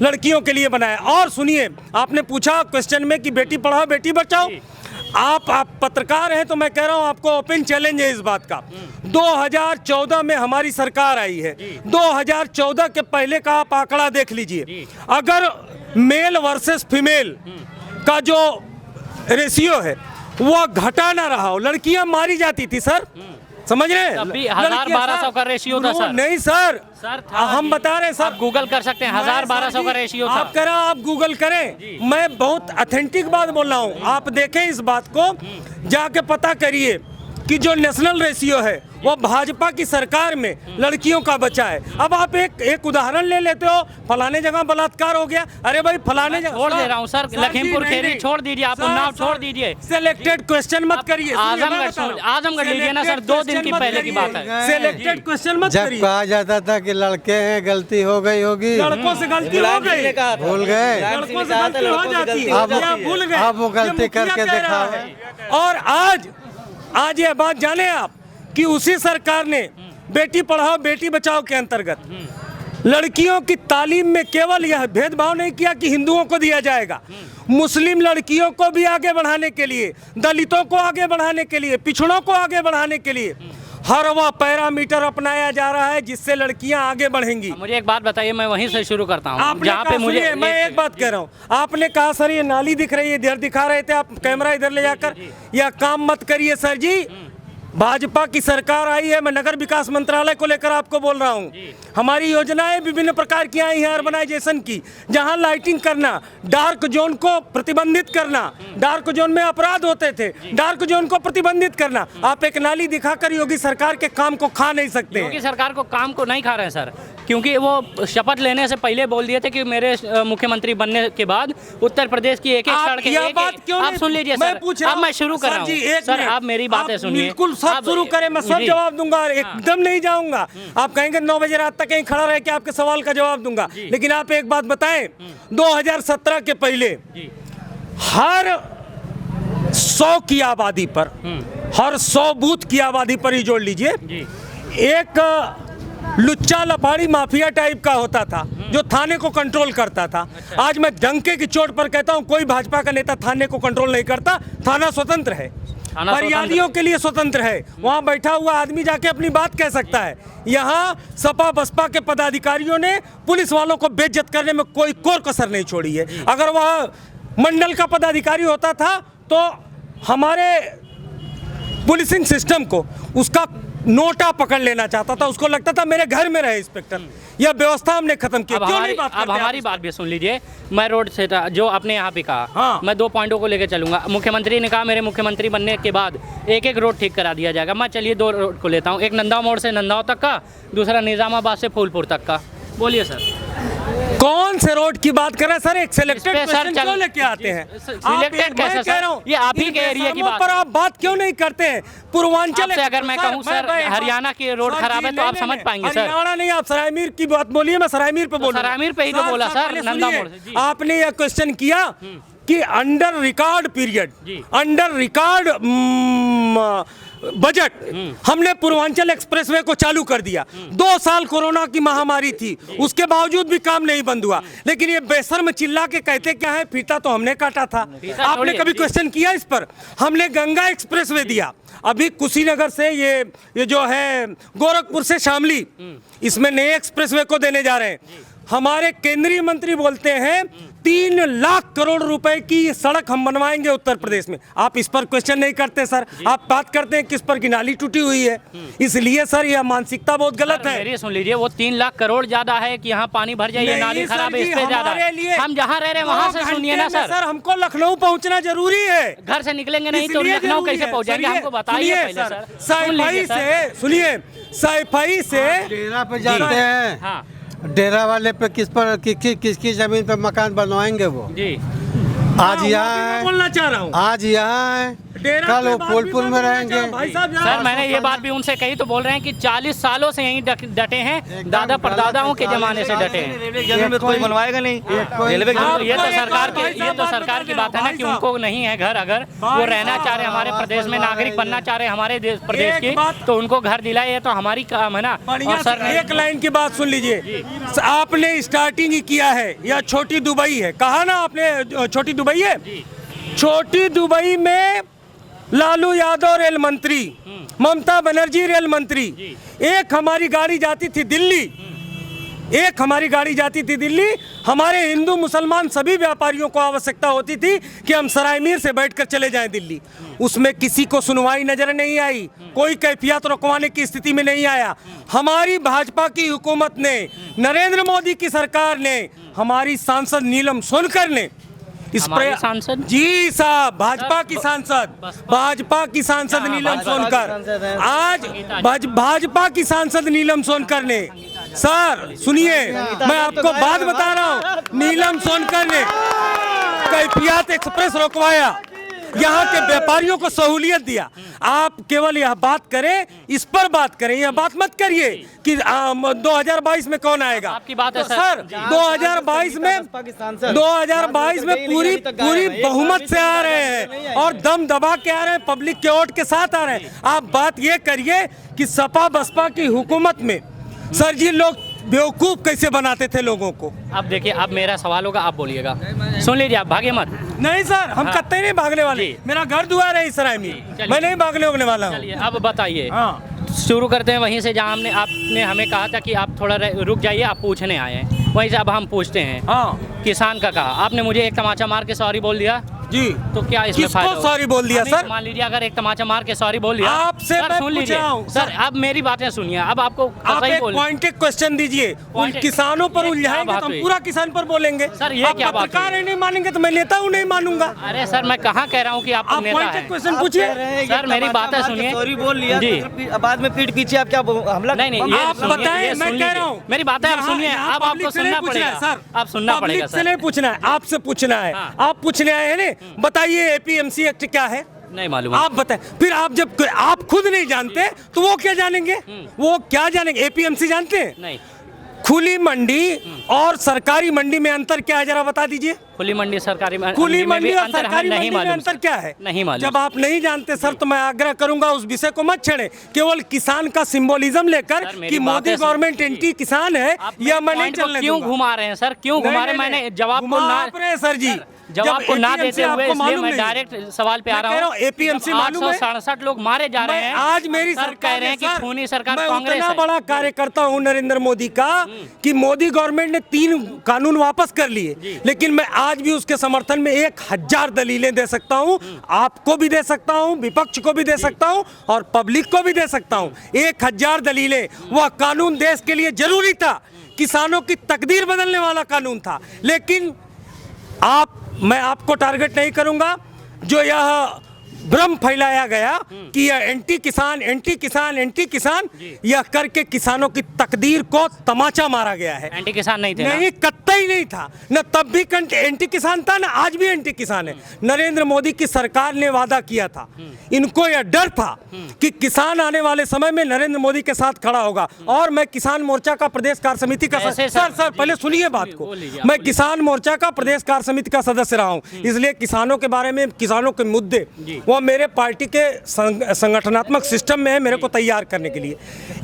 S1: लड़कियों के लिए बनाया। और सुनिए, आपने पूछा क्वेश्चन में कि बेटी पढ़ाओ बेटी बचाओ, आप पत्रकार हैं तो मैं कह रहा हूं, आपको ओपन चैलेंज है इस बात का। 2014 में हमारी सरकार आई है, 2014 के पहले का आप आंकड़ा देख लीजिए। अगर मेल वर्सेस फीमेल का जो रेशियो है वो घटा ना रहा हो, लड़कियां मारी जाती थी सर, समझ रहे हैं?
S5: तब भी 1000-1200 का रेशियो था सर।
S1: नहीं सर,
S5: सर
S1: हम बता रहे हैं सर,
S5: आप गूगल कर सकते हैं, 1000-1200 का रेशियो था।
S1: आप करें, आप गूगल करें, मैं बहुत ऑथेंटिक बात बोल रहा हूँ। आप देखें इस बात को, जाके पता करिए कि जो नेशनल रेशियो है वो भाजपा की सरकार में लड़कियों का बचा है। अब आप एक उदाहरण ले लेते हो, फलाने जगह बलात्कार हो गया, अरे भाई फलाने जगह
S5: छोड़ दे रहा हूँ सर, लखीमपुर खीरी छोड़ दीजिए, आप उन्नाव छोड़ दीजिए।
S1: सिलेक्टेड क्वेश्चन मत करिए।
S5: आजमगढ़ लीजिए ना सर, 2 दिन की पहले की बात है।
S1: सिलेक्टेड क्वेश्चन मत
S7: जब
S1: करिए।
S7: कहा जाता था कि लड़के हैं, गलती हो गई होगी,
S1: लड़कों से गलती हो गई,
S7: भूल गए,
S1: लड़कों से गलती हो जाती है,
S7: अब
S1: या भूल गए,
S7: अब वो गलती
S1: ये मुखिया
S7: करके
S1: कह रहा
S7: दिखाओ।
S1: है। और आज ये बात जाने आप कि उसी सरकार ने बेटी पढ़ाओ बेटी बचाओ के अंतर्गत लड़कियों की तालीम में केवल यह भेदभाव नहीं किया कि हिंदुओं को दिया जाएगा, मुस्लिम लड़कियों को भी आगे बढ़ाने के लिए, दलितों को आगे बढ़ाने के लिए, पिछड़ों को आगे बढ़ाने के लिए हर वह पैरामीटर अपनाया जा रहा है जिससे लड़कियां आगे बढ़ेंगी।
S5: मुझे एक बात बताइए, मैं वहीं से शुरू करता हूँ,
S1: आपने
S5: जहाँ पे
S1: कहा,
S5: मुझे
S1: सुनिए, मैं एक बात कह रहा हूँ, आपने कहा सर ये नाली दिख रही है, इधर दिखा रहे थे आप, कैमरा इधर ले जाकर, यह काम मत करिए सर जी। भाजपा की सरकार आई है, मैं नगर विकास मंत्रालय को लेकर आपको बोल रहा हूँ। हमारी योजनाएं विभिन्न प्रकार की आई हैं अर्बनाइजेशन की, जहां लाइटिंग करना, डार्क जोन को प्रतिबंधित करना, डार्क जोन में अपराध होते थे, डार्क जोन को प्रतिबंधित करना। आप एक नाली दिखाकर योगी सरकार के काम को खा नहीं सकते हैं।
S5: योगी सरकार को काम को नहीं खा रहे हैं सर, क्योंकि वो शपथ लेने से पहले बोल दिए थे कि मेरे मुख्यमंत्री बनने के बाद उत्तर प्रदेश की एक सड़क, आप सुन लीजिए सर, अब मैं शुरू कर रहा हूँ सर, आप मेरी बातें सुनिए,
S1: बिल्कुल सब शुरू करें, मैं सब जवाब दूंगा, एकदम नहीं जाऊंगा। आप कहेंगे 9 बजे रात तक कहीं खड़ा रह के आपके सवाल का जवाब दूंगा, लेकिन आप एक बात बताएं, 2017 के पहले हर 100 की आबादी पर, हर 100 बूथ की आबादी पर ही जोड़ लीजिए, एक लुच्चा लफाड़ी माफिया टाइप का होता था जो थाने को कंट्रोल करता था। आज मैं डंके की चोट पर कहता हूं, कोई भाजपा का नेता थाने को कंट्रोल नहीं करता, थाना स्वतंत्र है, फरियादियों के लिए स्वतंत्र है, वहां बैठा हुआ आदमी जाके अपनी बात कह सकता है। यहाँ सपा बसपा के पदाधिकारियों ने पुलिस वालों को बेइज्जत करने में कोई कोर कसर नहीं छोड़ी है। अगर वह मंडल का पदाधिकारी होता था तो हमारे पुलिसिंग सिस्टम को उसका नोटा पकड़ लेना चाहता था, उसको लगता था मेरे घर में रहे इंस्पेक्टर। यह व्यवस्था हमने खत्म की।
S5: अब हमारी बात भी सुन लीजिए, मैं रोड से जो आपने यहाँ पे कहा,
S1: हाँ।
S5: मैं 2 पॉइंटों को लेकर चलूंगा। मुख्यमंत्री ने कहा मेरे मुख्यमंत्री बनने के बाद एक रोड ठीक करा दिया जाएगा। मैं चलिए 2 रोड को लेता हूँ, एक नंदा मोड़ से नंदाव तक का, दूसरा निजामाबाद से फूलपुर तक का। बोलिए सर,
S1: कौन से रोड की बात कर रहे हैं सर? एक सिलेक्टेड क्वेश्चन क्यों लेके आते हैं?
S5: सिलेक्टेड कैसे सर? ये आप ही के एरिया की बात
S1: पर आप बात क्यों नहीं करते हैं? पूर्वांचल
S5: से अगर मैं कहूँ सर, हरियाणा की रोड खराब है तो आप समझ पाएंगे सर।
S1: हरियाणा नहीं, आप सरायमीर की बात बोलिए, मैं सरायमीर पे बोल रहा हूं।
S5: सरायमीर पे ही तो बोला सर, नंदा मोड़ से।
S1: आपने यह क्वेश्चन किया कि under record period, under record budget हमने पूर्वांचल एक्सप्रेसवे को चालू कर दिया। 2 साल कोरोना की महामारी थी, उसके बावजूद भी काम नहीं बंद हुआ। लेकिन ये बेशर्म चिल्ला के कहते क्या है, फीता तो हमने काटा था। आपने कभी क्वेश्चन किया इस पर? हमने गंगा एक्सप्रेसवे दिया, अभी कुशीनगर से ये जो है गोरखपुर से शामली, इसमें नए एक्सप्रेसवे को देने जा रहे हैं। हमारे केंद्रीय मंत्री बोलते हैं 3 लाख करोड़ रुपए की सड़क हम बनवाएंगे उत्तर प्रदेश में। आप इस पर क्वेश्चन नहीं करते सर, आप बात करते हैं किस पर की नाली टूटी हुई है। इसलिए सर यह मानसिकता बहुत गलत है।
S5: मेरी सुन लीजिए, वो 3 लाख करोड़ ज्यादा है कि यहाँ पानी भर जाए, ये
S1: नहीं
S5: नाली
S1: सर
S5: खराब है,
S1: जी,
S5: इस पे ज्यादा
S1: हमारे लिए
S5: है। हम जहाँ रह रहे हैं वहाँ से सुनिए ना सर।
S1: सर हमको लखनऊ पहुंचना जरूरी है।
S5: घर से निकलेंगे नहीं तो
S1: इसलिए
S5: लखनऊ
S1: जरूरी
S5: कैसे
S1: है।
S5: पहुँचेंगे,
S1: सुनिए,
S5: हमको बताइए
S1: सुनिए
S5: पहले
S1: सर,
S5: सर। सुन लीजिए सर।
S1: सुनिए सैफई से
S7: डेरा पे जाते हैं।
S5: हाँ
S7: डेरा वाले पे किसकी जमीन पे मकान बनवाएंगे वो?
S5: जी,
S7: आज यहाँ है,
S1: बोलना चाह रहा हूँ।
S7: आज यहाँ है,
S1: डेरा
S7: कल
S1: पे
S7: वो
S1: बात भी
S7: फूलपुर में
S1: बोलना चाह-
S7: रहेंगे।
S1: भाई साहब
S5: सर मैंने ये बात भी उनसे कही तो बोल रहे हैं कि 40 सालों से यहीं डटे हैं, दादा परदादाओं के जमाने से डटे हैं।
S3: रेलवे जमीन में कोई बनवाएगा नहीं। रेलवे
S5: अब ये तो
S1: एक
S5: सरकार
S1: बार
S5: की ये तो सरकार की बात है ना कि उनको नहीं है घर, अगर वो रहना चाह रहे हमारे प्रदेश में, नागरिक बनना चाह रहे हमारे प्रदेश
S1: एक
S5: की,
S1: बात-
S5: तो उनको घर दिलाए, ये तो हमारी काम है ना।
S1: बढ़िया
S5: और सर
S1: से एक लाइन की बात सुन लीजिए। आपने स्टार्टिंग ही किया है या छोटी दुबई है, कहा ना आपने छोटी दुबई है। छोटी दुबई में लालू यादव रेल मंत्री, ममता बनर्जी रेल मंत्री, एक हमारी गाड़ी जाती थी दिल्ली, एक हमारी गाड़ी जाती थी दिल्ली। हमारे हिंदू मुसलमान सभी व्यापारियों को आवश्यकता होती थी कि हम सरायमीर से बैठकर चले जाएं दिल्ली। उसमें किसी को सुनवाई नजर नहीं आई, कोई कैफियत रुकवाने की स्थिति में नहीं आया। हमारी भाजपा की हुकूमत ने, नरेंद्र मोदी की सरकार ने, हमारी सांसद नीलम सोनकर ने इस
S5: हमारी सांसद?
S1: जी साहब, भाजपा की सांसद, भाजपा की सांसद नीलम सोनकर, आज भाजपा की सांसद नीलम सोनकर ने, सर सुनिए मैं आपको बात बता रहा हूँ, नीलम सोनकर ने कैफियत एक्सप्रेस रोकवाया, यहाँ के व्यापारियों को सहूलियत दिया। आप केवल यह बात करें, इस पर बात करें, यह बात मत करिए कि 2022 में कौन आएगा।
S5: आपकी बात है
S1: सर 2022 में पूरी बहुमत से आ रहे हैं और दम दबा के आ रहे हैं, पब्लिक के वोट के साथ आ रहे हैं। आप बात ये करिए कि सपा बसपा की हुकूमत में सर जी लोग बेवकूफ कैसे बनाते थे लोगों को।
S5: अब देखिए, अब मेरा सवाल होगा, आप बोलिएगा। सुन लीजिए, आप भागे मत।
S1: नहीं सर, हम
S5: हाँ।
S1: कत्ते नहीं भागने वाले,
S5: जी।
S1: मेरा घर दुआर है इस सराय में,
S5: चलिए।
S1: मैं नहीं भागने उगने वाला हूँ।
S5: चलिए अब बताइए,
S1: हाँ।
S5: शुरू करते हैं वहीं से जहाँ आपने हमें कहा था कि आप थोड़ा रुक जाइए, आप पूछने आए हैं, वहीं से अब हम पूछते हैं।
S1: हाँ
S5: किसान का कहा आपने, मुझे एक तमाचा मार के सॉरी बोल दिया,
S1: जी,
S5: तो क्या इसमें
S1: किसको
S5: फायदा होगा?
S1: सॉरी बोल दिया
S5: हमें
S1: सर?
S5: मान लीजिए अगर एक तमाचा मार के सॉरी बोल दिया,
S1: आपसे
S5: सर
S1: मैं
S5: सुन
S1: पूछ
S5: लीजिए
S1: रहा हूँ,
S5: सर, अब मेरी बातें सुनिए, अब आपको
S1: आप
S5: सही
S1: एक
S5: बोल
S1: पॉइंटेड क्वेश्चन दीजिए, उन
S5: Pointed-
S1: किसानों पर
S5: ये क्या
S1: उलझाएंगे
S5: बात
S1: तो हम
S5: हुई?
S1: पूरा किसान पर बोलेंगे।
S5: सर, ये
S1: आप
S5: क्या बात
S1: पत्रकार
S5: हुई?
S1: ही नहीं मानेंगे तो मैं नेता हूँ नहीं मानूंगा।
S5: अरे सर, मैं कहाँ कह रहा हूँ कि आप
S1: आप
S5: नेता
S1: पॉइंटेड
S5: हैं।
S1: क्वेश्चन पूछिए।
S5: सर मेरी बातें सुनिए।
S3: सॉरी बोल लिया
S5: जी।
S3: तो फिर बाद में पीठ पीछे आप क्या हमला?
S5: नहीं नहीं, ये
S1: आप
S5: सुनिए,
S1: बताएं,
S5: ये
S1: मैं
S5: सुन
S1: कह
S5: लीजिए।
S1: रहा हूँ
S5: मेरी बातें आप सुनिए,
S1: यहाँ
S5: अब आपको
S1: पब्लिक से नहीं
S5: सुनना
S1: पूछना है,
S5: पड़ेगा
S1: सर।
S5: आप सुनना पड़ेगा
S1: पब्लिक से
S5: सर।
S1: नहीं पूछना है, आपसे पूछना है।
S5: हाँ।
S1: आप पूछने आए हैं ना, बताइए एपीएमसी एक्ट क्या है,
S5: नहीं मालूम।
S1: आप बताएं। फिर आप जब आप खुद नहीं जानते तो वो क्या जानेंगे, वो क्या जानेंगे। एपीएमसी जानते हैं?
S5: नहीं,
S1: खुली मंडी और सरकारी मंडी में अंतर क्या है जरा बता दीजिए।
S5: खुली मंडी सरकारी
S1: खुली
S5: में
S1: मंडी
S5: भी
S1: और
S5: अंतर हमें
S1: सरकारी
S5: नहीं
S1: मंडी में
S5: मालूम
S1: अंतर
S5: सर।
S1: क्या है?
S5: नहीं मालूम।
S1: जब आप नहीं जानते सर तो मैं आग्रह करूंगा उस विषय को मत छेड़े, केवल किसान का सिंबोलिज्म लेकर
S5: सर, मेरी
S1: कि
S5: बातें
S1: मोदी
S5: सुन-
S1: गवर्नमेंट एंटी किसान है,
S5: आप
S1: या
S5: मेरे
S1: मैं नहीं
S5: पॉइंट को
S1: चलने
S5: क्यों
S1: दूंगा।
S5: घुमा रहे हैं सर, क्यों घुमा रहे हैं? मैंने जवाब को ना
S1: सर जी,
S5: जवाब को ना
S1: APMC
S5: देते हुए
S1: आपको
S5: इसलिए
S1: मालूम
S5: मैं
S1: नहीं।
S5: डायरेक्ट सवाल पे आ
S1: मैं
S5: रहा
S1: कह रहा
S5: हूँ।
S1: हूँ, APMC मालूम है?
S5: 867 लोग मारे जा रहे हैं।
S1: आज मेरी
S5: सर
S1: सरकार
S5: कह रहे हैं कि
S1: ने, सर,
S5: खूनी सरकार
S1: मैं
S5: कांग्रेस
S1: उतना
S5: है।
S1: बड़ा कार्यकर्ता हूँ नरेंद्र मोदी का कि मोदी गवर्नमेंट ने 3 कानून वापस कर लिए, लेकिन मैं आज भी उसके समर्थन में 1000 दलीलें दे सकता हूँ, आपको भी दे सकता हूँ, विपक्ष को भी दे सकता हूँ और पब्लिक को भी दे सकता हूँ। 1000 दलीलें। वह कानून देश के लिए जरूरी था, किसानों की तकदीर बदलने वाला कानून था, लेकिन मैं आपको टारगेट नहीं करूंगा। जो यह भ्रम फैलाया गया कि यह एंटी किसान यह करके किसानों की तकदीर को तमाचा मारा गया है।
S5: एंटी किसान नहीं थे ना?
S1: नहीं, कतई नहीं था, न तब भी एंटी किसान था, न आज भी एंटी किसान है। नरेंद्र मोदी की सरकार ने वादा किया था, इनको यह डर था कि किसान आने वाले समय में नरेंद्र मोदी के साथ खड़ा होगा। और मैं किसान मोर्चा का प्रदेश कार्य समिति का सर पहले सुनिए बात को, मैं किसान मोर्चा का प्रदेश कार्य समिति का सदस्य रहा हूं, इसलिए किसानों के बारे में, किसानों के मुद्दे वो मेरे पार्टी के संगठनात्मक सिस्टम में है मेरे को तैयार करने के लिए।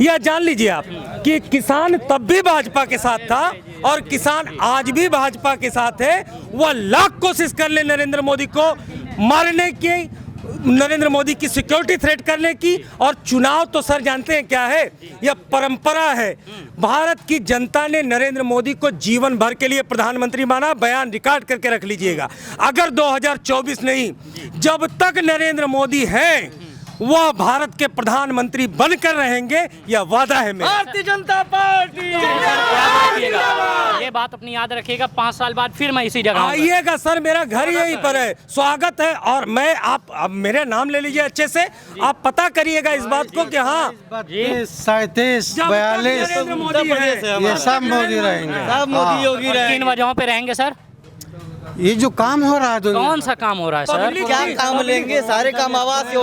S1: यह जान लीजिए आप कि किसान तब भी भाजपा के साथ था और किसान आज भी भाजपा के साथ है। वह लाख कोशिश कर ले नरेंद्र मोदी को मारने की, नरेंद्र मोदी की सिक्योरिटी थ्रेट करने की। और चुनाव तो सर जानते हैं क्या है, यह परंपरा है। भारत की जनता ने नरेंद्र मोदी को जीवन भर के लिए प्रधानमंत्री माना, बयान रिकॉर्ड करके रख लीजिएगा। अगर 2024 नहीं, जब तक नरेंद्र मोदी है वह भारत के प्रधानमंत्री बनकर रहेंगे, यह वादा है मेरा।
S3: भारतीय जनता पार्टी।
S5: ये बात अपनी याद रखिएगा, 5 साल बाद फिर मैं इसी जगह
S1: आइएगा सर, मेरा घर यहीं पर है, स्वागत है। और मैं आप मेरे नाम ले लीजिए अच्छे से, आप पता करिएगा इस बात को कि हाँ
S7: 37,
S1: जब तक
S7: 42
S1: नरेंद्र मोदी है,
S7: ये सब मोदी रहेंगे।
S3: सब मोदी योगी रहे।
S5: किन वजहों पे रहेंगे सर?
S7: ये जो काम हो रहा है दुनिया
S5: कौन सा काम हो रहा है सर?
S3: क्या काम लेंगे? सारे काम आवास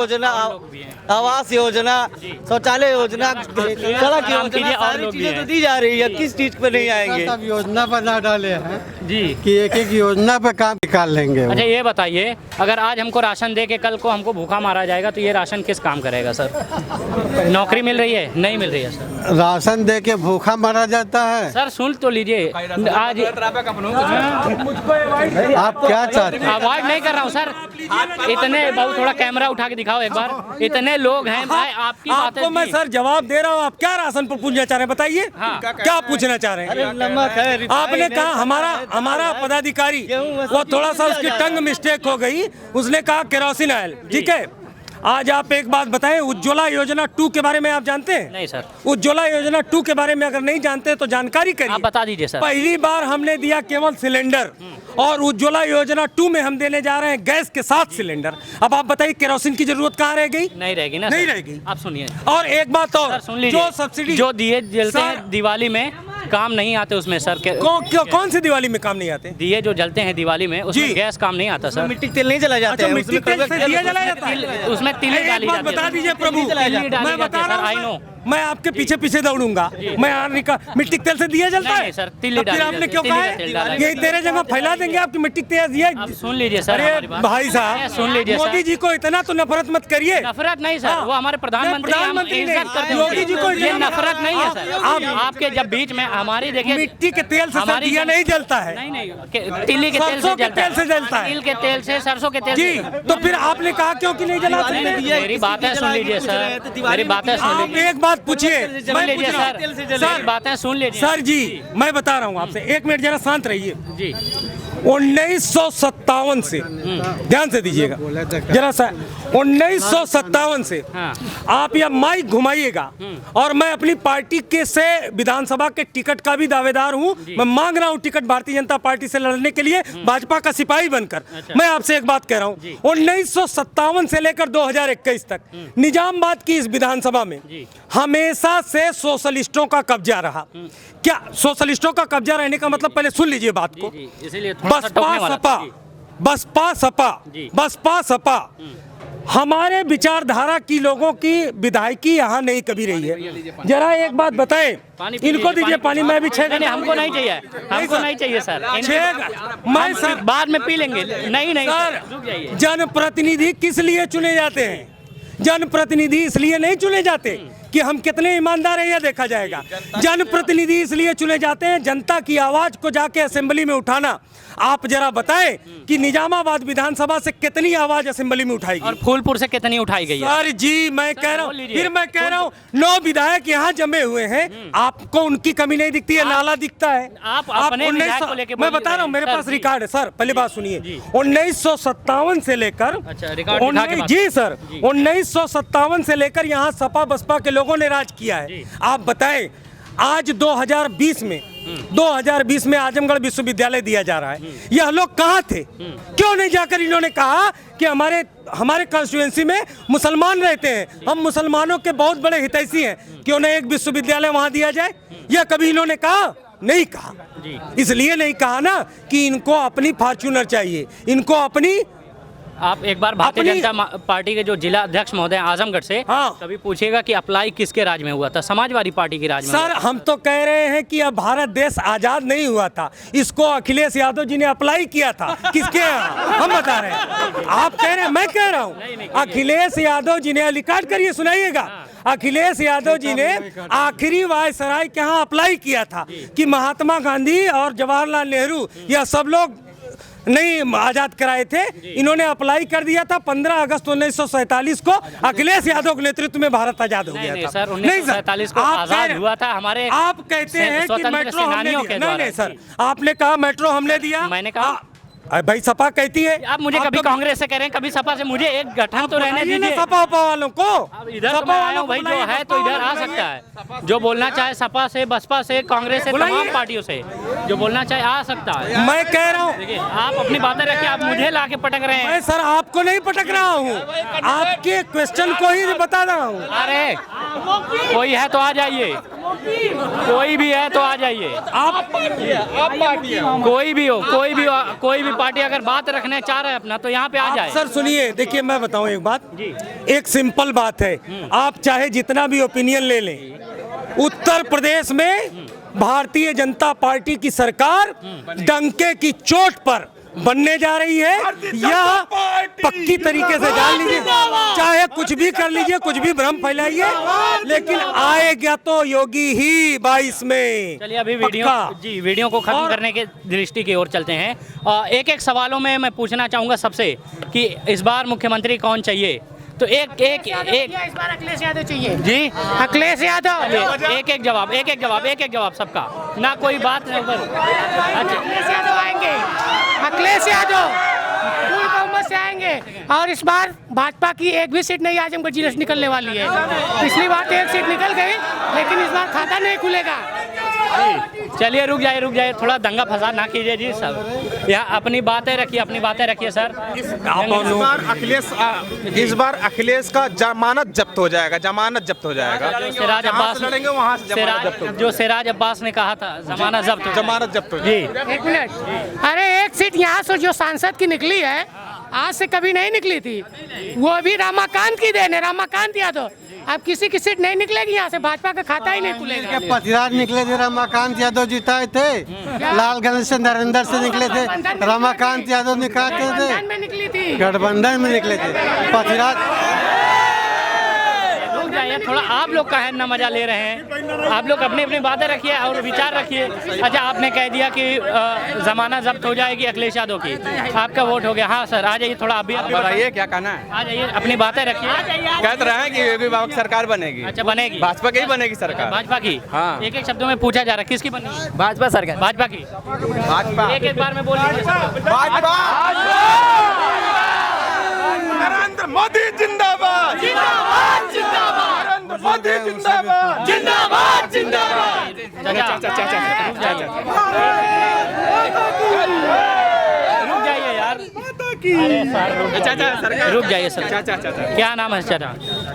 S3: योजना, शौचालय योजना, सड़क योजना, सारी चीजें तो दी जा रही है। किस चीज पे नहीं आएंगे?
S7: सब योजना बना डाले हैं
S5: जी
S7: कि एक एक योजना पे काम निकाल लेंगे वो।
S5: अच्छा ये बताइए, अगर आज हमको राशन दे के कल को हमको भूखा मारा जाएगा तो ये राशन किस काम करेगा सर? नौकरी मिल रही है? नहीं मिल रही है सर।
S7: राशन दे के भूखा मारा जाता है।
S5: सर सुन तो लीजिए, आज
S7: आप क्या चाहते हैं?
S5: अवॉइड नहीं कर रहा हूँ सर, इतने बहुत थोड़ा कैमरा उठा के दिखाओ एक बार, इतने लोग हैं भाई, आपकी बातें
S1: आपको मैं सर जवाब दे रहा हूँ। आप क्या राशन पर पूछना चाह रहे हैं, बताइए।
S5: हाँ।
S1: क्या पूछना चाह रहे हैं?
S3: नमक है,
S1: आपने कहा हमारा पदाधिकारी, वो थोड़ा सा उसकी टंग मिस्टेक हो गई, उसने कहा केरोसिन ऑयल, ठीक है। आज आप एक बात बताएं, उज्ज्वला योजना 2 के बारे में आप जानते हैं?
S5: नहीं सर।
S1: उज्ज्वला योजना 2 के बारे में अगर नहीं जानते तो जानकारी करिए।
S5: आप बता दीजिए सर।
S1: पहली बार हमने दिया केवल सिलेंडर, और उज्ज्वला योजना 2 में हम देने जा रहे हैं गैस के साथ सिलेंडर। अब आप बताइए केरोसिन की जरूरत कहाँ रह गई?
S5: नहीं रहेगी ना
S1: नहीं
S5: सर।
S1: रहेगी।
S5: आप सुनिए
S1: और एक बात और,
S5: सर, सुन लीजिए,
S1: जो सब्सिडी,
S5: जो दिए जलते
S1: सर-
S5: हैं दिवाली में काम नहीं आते उसमें सर के
S1: कौन सी दिवाली में काम नहीं आते?
S5: दिए जो जलते हैं दिवाली में उसमें
S1: जी।
S5: गैस काम नहीं आता सर।
S3: मिट्टी तेल नहीं जला जाता
S1: अच्छा,
S3: है।
S1: मिट्टी तेल से दिया जलाया जाता है?
S5: उसमें तिली
S1: एक
S5: डाली
S1: बात
S5: जाती है।
S1: बता दीजिए प्रभु,
S5: तिली डाली
S1: मैं
S5: जाती
S1: बता
S5: है
S1: रहा
S5: सर, आई नो।
S1: हूँ, मैं आपके पीछे पीछे दौड़ूंगा। मैं मिट्टी तेल से दिया जलता
S5: नहीं,
S1: है?
S5: नहीं सर, तिली
S1: तब फिर
S5: डाली
S1: आपने
S5: जाती
S1: क्यों
S5: है,
S1: कहा
S5: तिली का तेल डाला
S1: है? यही तेरे जगह फैला देंगे आपकी मिट्टी तेल दिया।
S5: आप सुन लीजिए सर
S1: अरे
S5: हमारी बात।
S1: भाई साहब,
S5: सुन लीजिए सर।
S1: मोदी जी को इतना तो नफरत मत करिए।
S5: नफरत नहीं सर,
S1: हाँ।
S5: वो हमारे प्रधानमंत्री हैं, हम
S1: प्रधानमंत्री
S5: इज्जत
S1: नहीं,
S5: करते हैं
S1: योगी जी को
S5: उनकी। ये
S1: इतना-
S5: नफरत नहीं है सर।
S1: आप-
S5: आपके जब बीच में हमारी देखिए
S1: मिट्टी के तेल से सर
S5: हमारी
S1: दिया नहीं जलता है।
S5: नहीं तिली के तेल से
S1: सरसों के
S5: जलता
S1: तेल से जलता है।
S5: तिल के तेल से, सरसों के तेल
S1: जी,
S5: से।
S1: तो फिर आपने कहा क्यों कि नहीं जला सकते?
S5: मेरी बातें सुन लीजिए सर, मेरी बातें सुन
S1: आप
S5: लीजिए।
S1: एक बात पूछिए,
S5: सुन
S1: मैं
S5: लीजिए
S1: पूछ रहा
S5: सर,
S1: हूं।
S5: मेरी बातें सुन लीजिए
S1: सर जी, मैं बता रहा हूँ आपसे, 1 मिनट जरा शांत रहिए।
S5: जी
S1: 1957 से, ध्यान से दीजिएगा जरा सा, 1957 से
S5: हाँ।
S1: आप यह माइक घुमाइएगा, और मैं अपनी पार्टी के से विधानसभा के टिकट का भी दावेदार हूं। मैं मांग रहा हूं टिकट भारतीय जनता पार्टी से लड़ने के लिए, भाजपा का सिपाही बनकर। मैं आपसे एक बात कह रहा हूं, 1957 से लेकर 2021 तक निजामाबाद की इस विधानसभा में हमेशा से सोशलिस्टों का कब्जा रहा। क्या सोशलिस्टों का कब्जा रहने का मतलब, पहले सुन लीजिए बात को।
S5: जी, इसीलिए थोड़ा सा
S1: बसपा
S5: टोकने वाला
S1: सपा,
S5: था। जी।
S1: बसपा सपा,
S5: जी।
S1: बसपा सपा, हमारे विचारधारा की लोगों की विधायकी यहाँ नहीं कभी रही है। जरा एक बात बताएं,
S5: पानी पी
S1: इनको
S5: लीजिए,
S1: दीजिए पानी, मैं भी 6
S5: नहीं हमको नहीं चाहिए, हमको नहीं चाहिए सर।
S1: मैं
S5: हम
S1: सर
S5: बाद में पी लेंगे। नहीं नहीं
S1: सर,
S5: रुक जाइए।
S1: जनप्रतिनिधि किस लिए चुने जाते हैं? जनप्रतिनिधि इसलिए नहीं चुने जाते कि हम कितने ईमानदार हैं यह देखा जाएगा। जनप्रतिनिधि इसलिए चुने जाते हैं जनता की आवाज को जाके असेंबली में उठाना। आप जरा बताएं कि निजामाबाद विधानसभा से कितनी आवाज असेंबली में उठाई
S5: और
S1: गई?
S5: फूलपुर से कितनी उठाई गई है?
S1: सर जी, मैं कह रहा
S5: बोल
S1: हूँ,
S5: लीजिए।
S1: फिर मैं कह रहा हूँ, 9 विधायक यहाँ जमे हुए हैं, आपको उनकी कमी नहीं दिखती है? नाला दिखता है।
S5: आप अपने विधायक
S1: 1900
S5: को लेके
S1: मैं
S5: बोलिए
S1: बता रहा हूँ, मेरे
S5: सर,
S1: पास
S5: जी।
S1: रिकॉर्ड है सर, पहले बात सुनिए। 1957 से लेकर,
S5: अच्छा, रिकॉर्ड दिखा के बात
S1: जी सर, 1957 से लेकर यहाँ सपा बसपा के लोगों ने राज किया है। आप बताएं, आज 2020 में आजमगढ़ विश्वविद्यालय दिया जा रहा है। यह लोग कहाँ थे? क्यों नहीं जाकर इन्होंने कहा कि हमारे कॉन्स्टिट्यूएंसी में मुसलमान रहते हैं, हम मुसलमानों के बहुत बड़े हितैषी हैं, क्यों ना एक विश्वविद्यालय वहां दिया जाए? यह कभी इन्होंने कहा? नहीं कहा। इसलिए नहीं कहा ना कि इनको अपनी फॉर्च्यूनर चाहिए, इनको अपनी।
S5: आप एक बार भारतीय
S1: अपनी-
S5: जनता पार्टी के जो जिला अध्यक्ष महोदय हैं आजमगढ़ से,
S1: हाँ।
S5: कभी पूछिएगा कि अप्लाई किसके राज में हुआ था? समाजवादी पार्टी की राज में
S1: सर,
S5: हुआ था।
S1: हम तो कह रहे हैं कि अब भारत देश आजाद नहीं हुआ था, इसको अखिलेश यादव जी ने अप्लाई किया था। किसके यहाँ? हम बता रहे हैं, आप कह रहे हैं, मैं कह रहा हूँ। अखिलेश यादव जी ने, रिकॉर्ड करिए, सुनाइएगा। अखिलेश यादव जी ने आखिरी वायसराय के यहाँ अप्लाई किया था कि महात्मा गांधी और जवाहरलाल नेहरू, यह सब लोग नहीं आजाद कराए थे, इन्होंने अप्लाई कर दिया था 15 अगस्त 1947 को, अखिलेश यादव के नेतृत्व में भारत आजाद हो गया
S5: नहीं
S1: था।
S5: सर, 1947 को
S1: आप
S5: आजाद
S1: कह-
S5: हुआ था हमारे
S1: आप कहते हैं कि
S5: स्वतंत्र
S1: मेट्रो हमने
S5: सेनानियों
S1: दिया।
S5: के
S1: नहीं
S5: द्वारा।
S1: नहीं सर, आपने कहा मेट्रो हमने दिया,
S5: मैंने कहा
S1: भाई सपा कहती है।
S5: आप मुझे कभी कांग्रेस से कह रहे हैं, कभी सपा से, मुझे एक गठन तो रहने
S1: बताइए ना
S5: दीजिए।
S1: सपा उपा वालों को,
S5: अब इधर तो मैं आया हूं भाई, जो है तो इधर आ सकता है, जो बोलना चाहे सपा से, बसपा से, कांग्रेस से, तमाम पार्टियों से जो बोलना चाहे आ सकता है।
S1: मैं कह रहा हूँ,
S5: देखिए आप अपनी बातें रखिए, आप मुझे लाके पटक रहे हैं।
S1: मैं सर आपको नहीं पटक रहा हूँ, आपके क्वेश्चन को ही बता रहा हूँ।
S5: अरे कोई है तो आ जाइए, कोई भी है तो आ जाइए, आप कोई भी हो, कोई भी पार्टी अगर बात रखने चाह रहे हैं अपना तो यहाँ पे आ जाए।
S1: सर सुनिए, देखिए मैं बताऊं एक बात, एक सिंपल बात है, आप चाहे जितना भी ओपिनियन ले लें, उत्तर प्रदेश में भारतीय जनता पार्टी की सरकार डंके की चोट पर बनने जा रही है, यह पक्की तरीके से जान लीजिए, चाहे कुछ भी कर लीजिए, कुछ भी भ्रम फैलाइए, लेकिन आएगा तो योगी ही 22 में।
S5: चलिए अभी वीडियो को खत्म करने के दृष्टि की ओर चलते हैं। एक एक सवालों में मैं पूछना चाहूँगा सबसे कि इस बार मुख्यमंत्री कौन चाहिए, तो एक
S2: इस बार अखिलेश यादव चाहिए
S5: जी,
S2: अखिलेश यादव।
S5: एक जवाब सबका, ना कोई बात नहीं ऊपर। अच्छा
S2: अखिलेश यादव आएंगे, अखिलेश यादव पूरी बहुमत से आएंगे, और इस बार भाजपा की एक भी सीट नहीं आजमगढ़ जिले से निकलने वाली है। पिछली बार तो एक सीट निकल गई, लेकिन इस बार खाता नहीं खुलेगा।
S5: चलिए रुक जाइए, थोड़ा दंगा फसाद ना कीजिए जी सब, यहाँ अपनी बातें रखिए सर।
S8: इस बार अखिलेश का जमानत जब्त हो जाएगा,
S5: जो सिराज अब्बास
S8: लड़ेंगे वहाँ से जमानत जब्त हो
S5: जो सिराज अब्बास ने कहा था जमानत जब्त हो
S8: जी।
S2: एक मिनट, अरे एक सीट यहाँ से जो सांसद की निकली है, आज से कभी नहीं निकली थी, वो भी रमाकांत की देन है, रमाकांत यादव। अब किसी की सीट नहीं निकलेगी यहाँ से, भाजपा का खाता ही नहीं खुलेगा।
S7: पतिराज निकले थे, रमाकांत यादव जिताए थे, लालगंज से नरेंद्र से निकले थे, रमाकांत यादव निकालते थे,
S2: गठबंधन में निकली थी,
S7: गठबंधन में निकले थे पतिराज।
S5: रुक जाइए थोड़ा, आप लोग का है ना मजा ले रहे हैं, आप लोग अपनी अपनी बातें रखिए और विचार रखिए। अच्छा आपने कह दिया कि जमाना जब्त हो जाएगी अखिलेश यादव की, आपका वोट हो गया। हाँ सर आ जाइए, थोड़ा आप भी
S8: बताइए क्या कहना है।
S5: आ जाइए, अपनी बातें रखिए।
S8: कह रहे हैं कि योगी बाबा की सरकार बनेगी।
S5: अच्छा बनेगी,
S8: भाजपा की ही बनेगी सरकार।
S5: भाजपा की।
S8: हाँ।
S5: एक एक शब्दों में पूछा जा रहा है, किसकी बनेगी?
S3: भाजपा सरकार।
S5: भाजपा की।
S8: भाजपा
S5: एक बार में बोलिए।
S8: भाजपा नरेंद्र मोदी जिंदाबाद, नरेंद्र मोदी जिंदाबाद,
S5: रुक जाइए यार, रुक जाइए सर। क्या नाम है चाचा?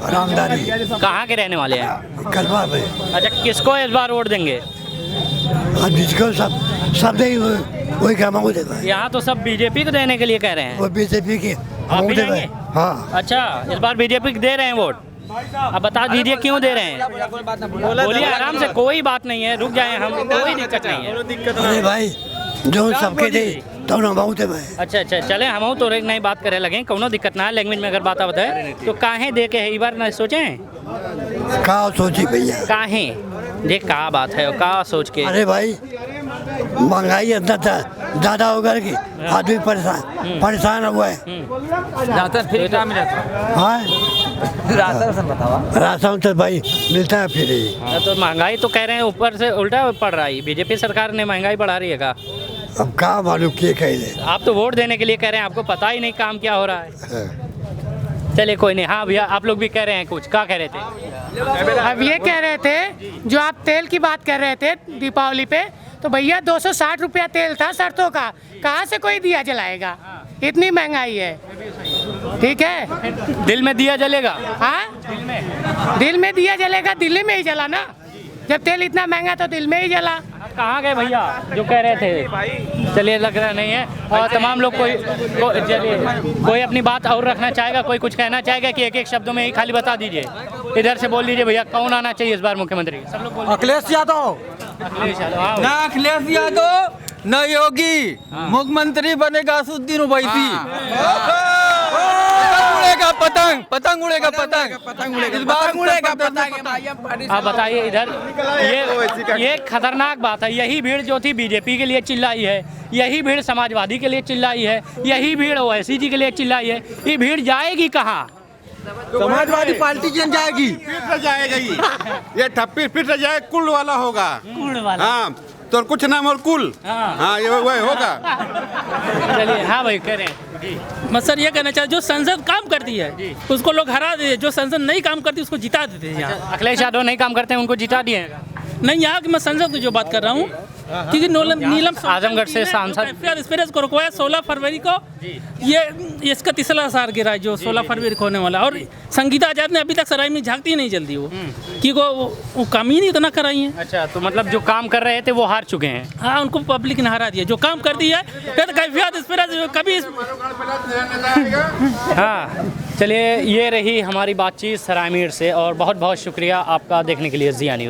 S9: रामदारी
S5: कहाँ के रहने वाले हैं?
S9: कलवा में।
S5: अच्छा किसको इस बार वोट देंगे?
S9: अब जिसको सब नहीं वही क्या मांगो देगा।
S5: यहाँ तो सब बीजेपी को देने के लिए कह रहे हैं।
S9: वो बीजेपी की
S5: आप भी
S9: देगा।
S5: देंगे?
S9: हाँ
S5: अच्छा इस बार बीजेपी को दे रहे हैं वोट, अब बता दीजिए क्यों दे रहे हैं? बोलिए आराम से, कोई बात नहीं है, रुक जाए हम, कोई दिक्कत नहीं है।
S9: अरे भाई जो सबके दे तो ना बहुत है भाई।
S5: अच्छा चले हम तो एक नई बात करे लगे, कोनो दिक्कत ना है, लैंग्वेज में अगर बात बताए तो काहे दे के है इस बार ना सोचे
S9: का सोची भैया,
S5: काहे ये का बात है, का सोच के?
S9: अरे भाई महंगाई इतना ज्यादा हो गया कि आदमी परेशान हुआ है। हाँ राशन तो भाई मिलता है फिर ही।
S5: तो महंगाई तो कह रहे हैं ऊपर से उल्टा पड़ रहा है, बीजेपी सरकार ने महंगाई बढ़ा रही है का?
S9: अब कहाँ मालूम किए कह दे,
S5: आप तो वोट देने के लिए कह रहे हैं, आपको पता ही नहीं काम क्या हो रहा है। चलिए कोई नहीं। हाँ भैया आप लोग भी कह रहे हैं कुछ, क्या कह रहे थे?
S2: अब ये कह रहे थे, जो आप तेल की बात कर रहे थे दीपावली पे, तो भैया 260 रुपया तेल था सरसों का, कहाँ से कोई दिया जलाएगा, इतनी महंगाई है। ठीक है,
S5: दिल में दिया जलेगा?
S2: हाँ दिल में दिया जलेगा, दिल्ली में ही जला ना, जब तेल इतना महंगा तो दिल में ही जला।
S5: कहाँ गए भैया जो कह रहे थे? चलिए लग रहा नहीं है, और तमाम लोग कोई अपनी बात और रखना चाहेगा, कोई कुछ कहना चाहेगा कि एक एक शब्दों में ही खाली बता दीजिए, इधर से बोल दीजिए भैया कौन आना चाहिए इस बार मुख्यमंत्री? सब लोग बोलिए।
S3: अखिलेश यादव,
S5: अखिलेश यादव। हाँ
S3: ना अखिलेश यादव न योगी, मुख्यमंत्री बनेगा असुद्दीन ओवैसी।
S8: उड़ेगा पतंग, पतंग उड़ेगा पतंग, पतंग उड़ेगा, इस बार उड़ेगा पतंग।
S5: आप बताइए इधर ये खतरनाक बात है। यही भीड़ जो थी बीजेपी के लिए चिल्लाई है, यही भीड़ समाजवादी के लिए चिल्लाई है, यही भीड़ ओवैसी जी के लिए चिल्लाई है। ये भीड़ जाएगी कहाँ?
S7: समाजवादी पार्टी जन जाएगी,
S10: फिर जाएगा ये ठप्पी फिर जाए कुल वाला होगा।
S5: कुल वाला।
S10: हाँ तो कुछ नाम और कुल। हाँ ये वही होगा।
S5: चलिए हाँ भाई कह रहे हैं।
S11: मैं सर ये कहना चाहता जो संसद काम करती है उसको लोग हरा दे, जो संसद नहीं काम करती उसको जिता देते हैं यहाँ।
S5: अखिलेश यादव नहीं काम करते हैं उनको जिता दिए।
S11: नहीं, यहाँ की मैं संसद की जो बात कर रहा हूँ, क्योंकि नीलम
S5: आजमगढ़ से सांसद
S11: एक्सप्रेस को रुकवाया 16 फरवरी को। ये इसका तीसरा साल गिरा है जो 16 फरवरी को होने वाला। और संगीता आजाद ने अभी तक सराय में झांकती नहीं जल्दी वो, क्योंकि वो काम ही नहीं उतना कराई है।
S5: अच्छा, तो मतलब जो काम कर रहे थे वो हार चुके हैं।
S11: हाँ, उनको पब्लिक ने हरा दिया। जो काम कर दिया फिर कैफियत एक्सप्रेस कभी।
S5: हाँ चलिए, ये रही हमारी बातचीत सरायमीर से और बहुत बहुत शुक्रिया आपका देखने के लिए जिया न्यूज़।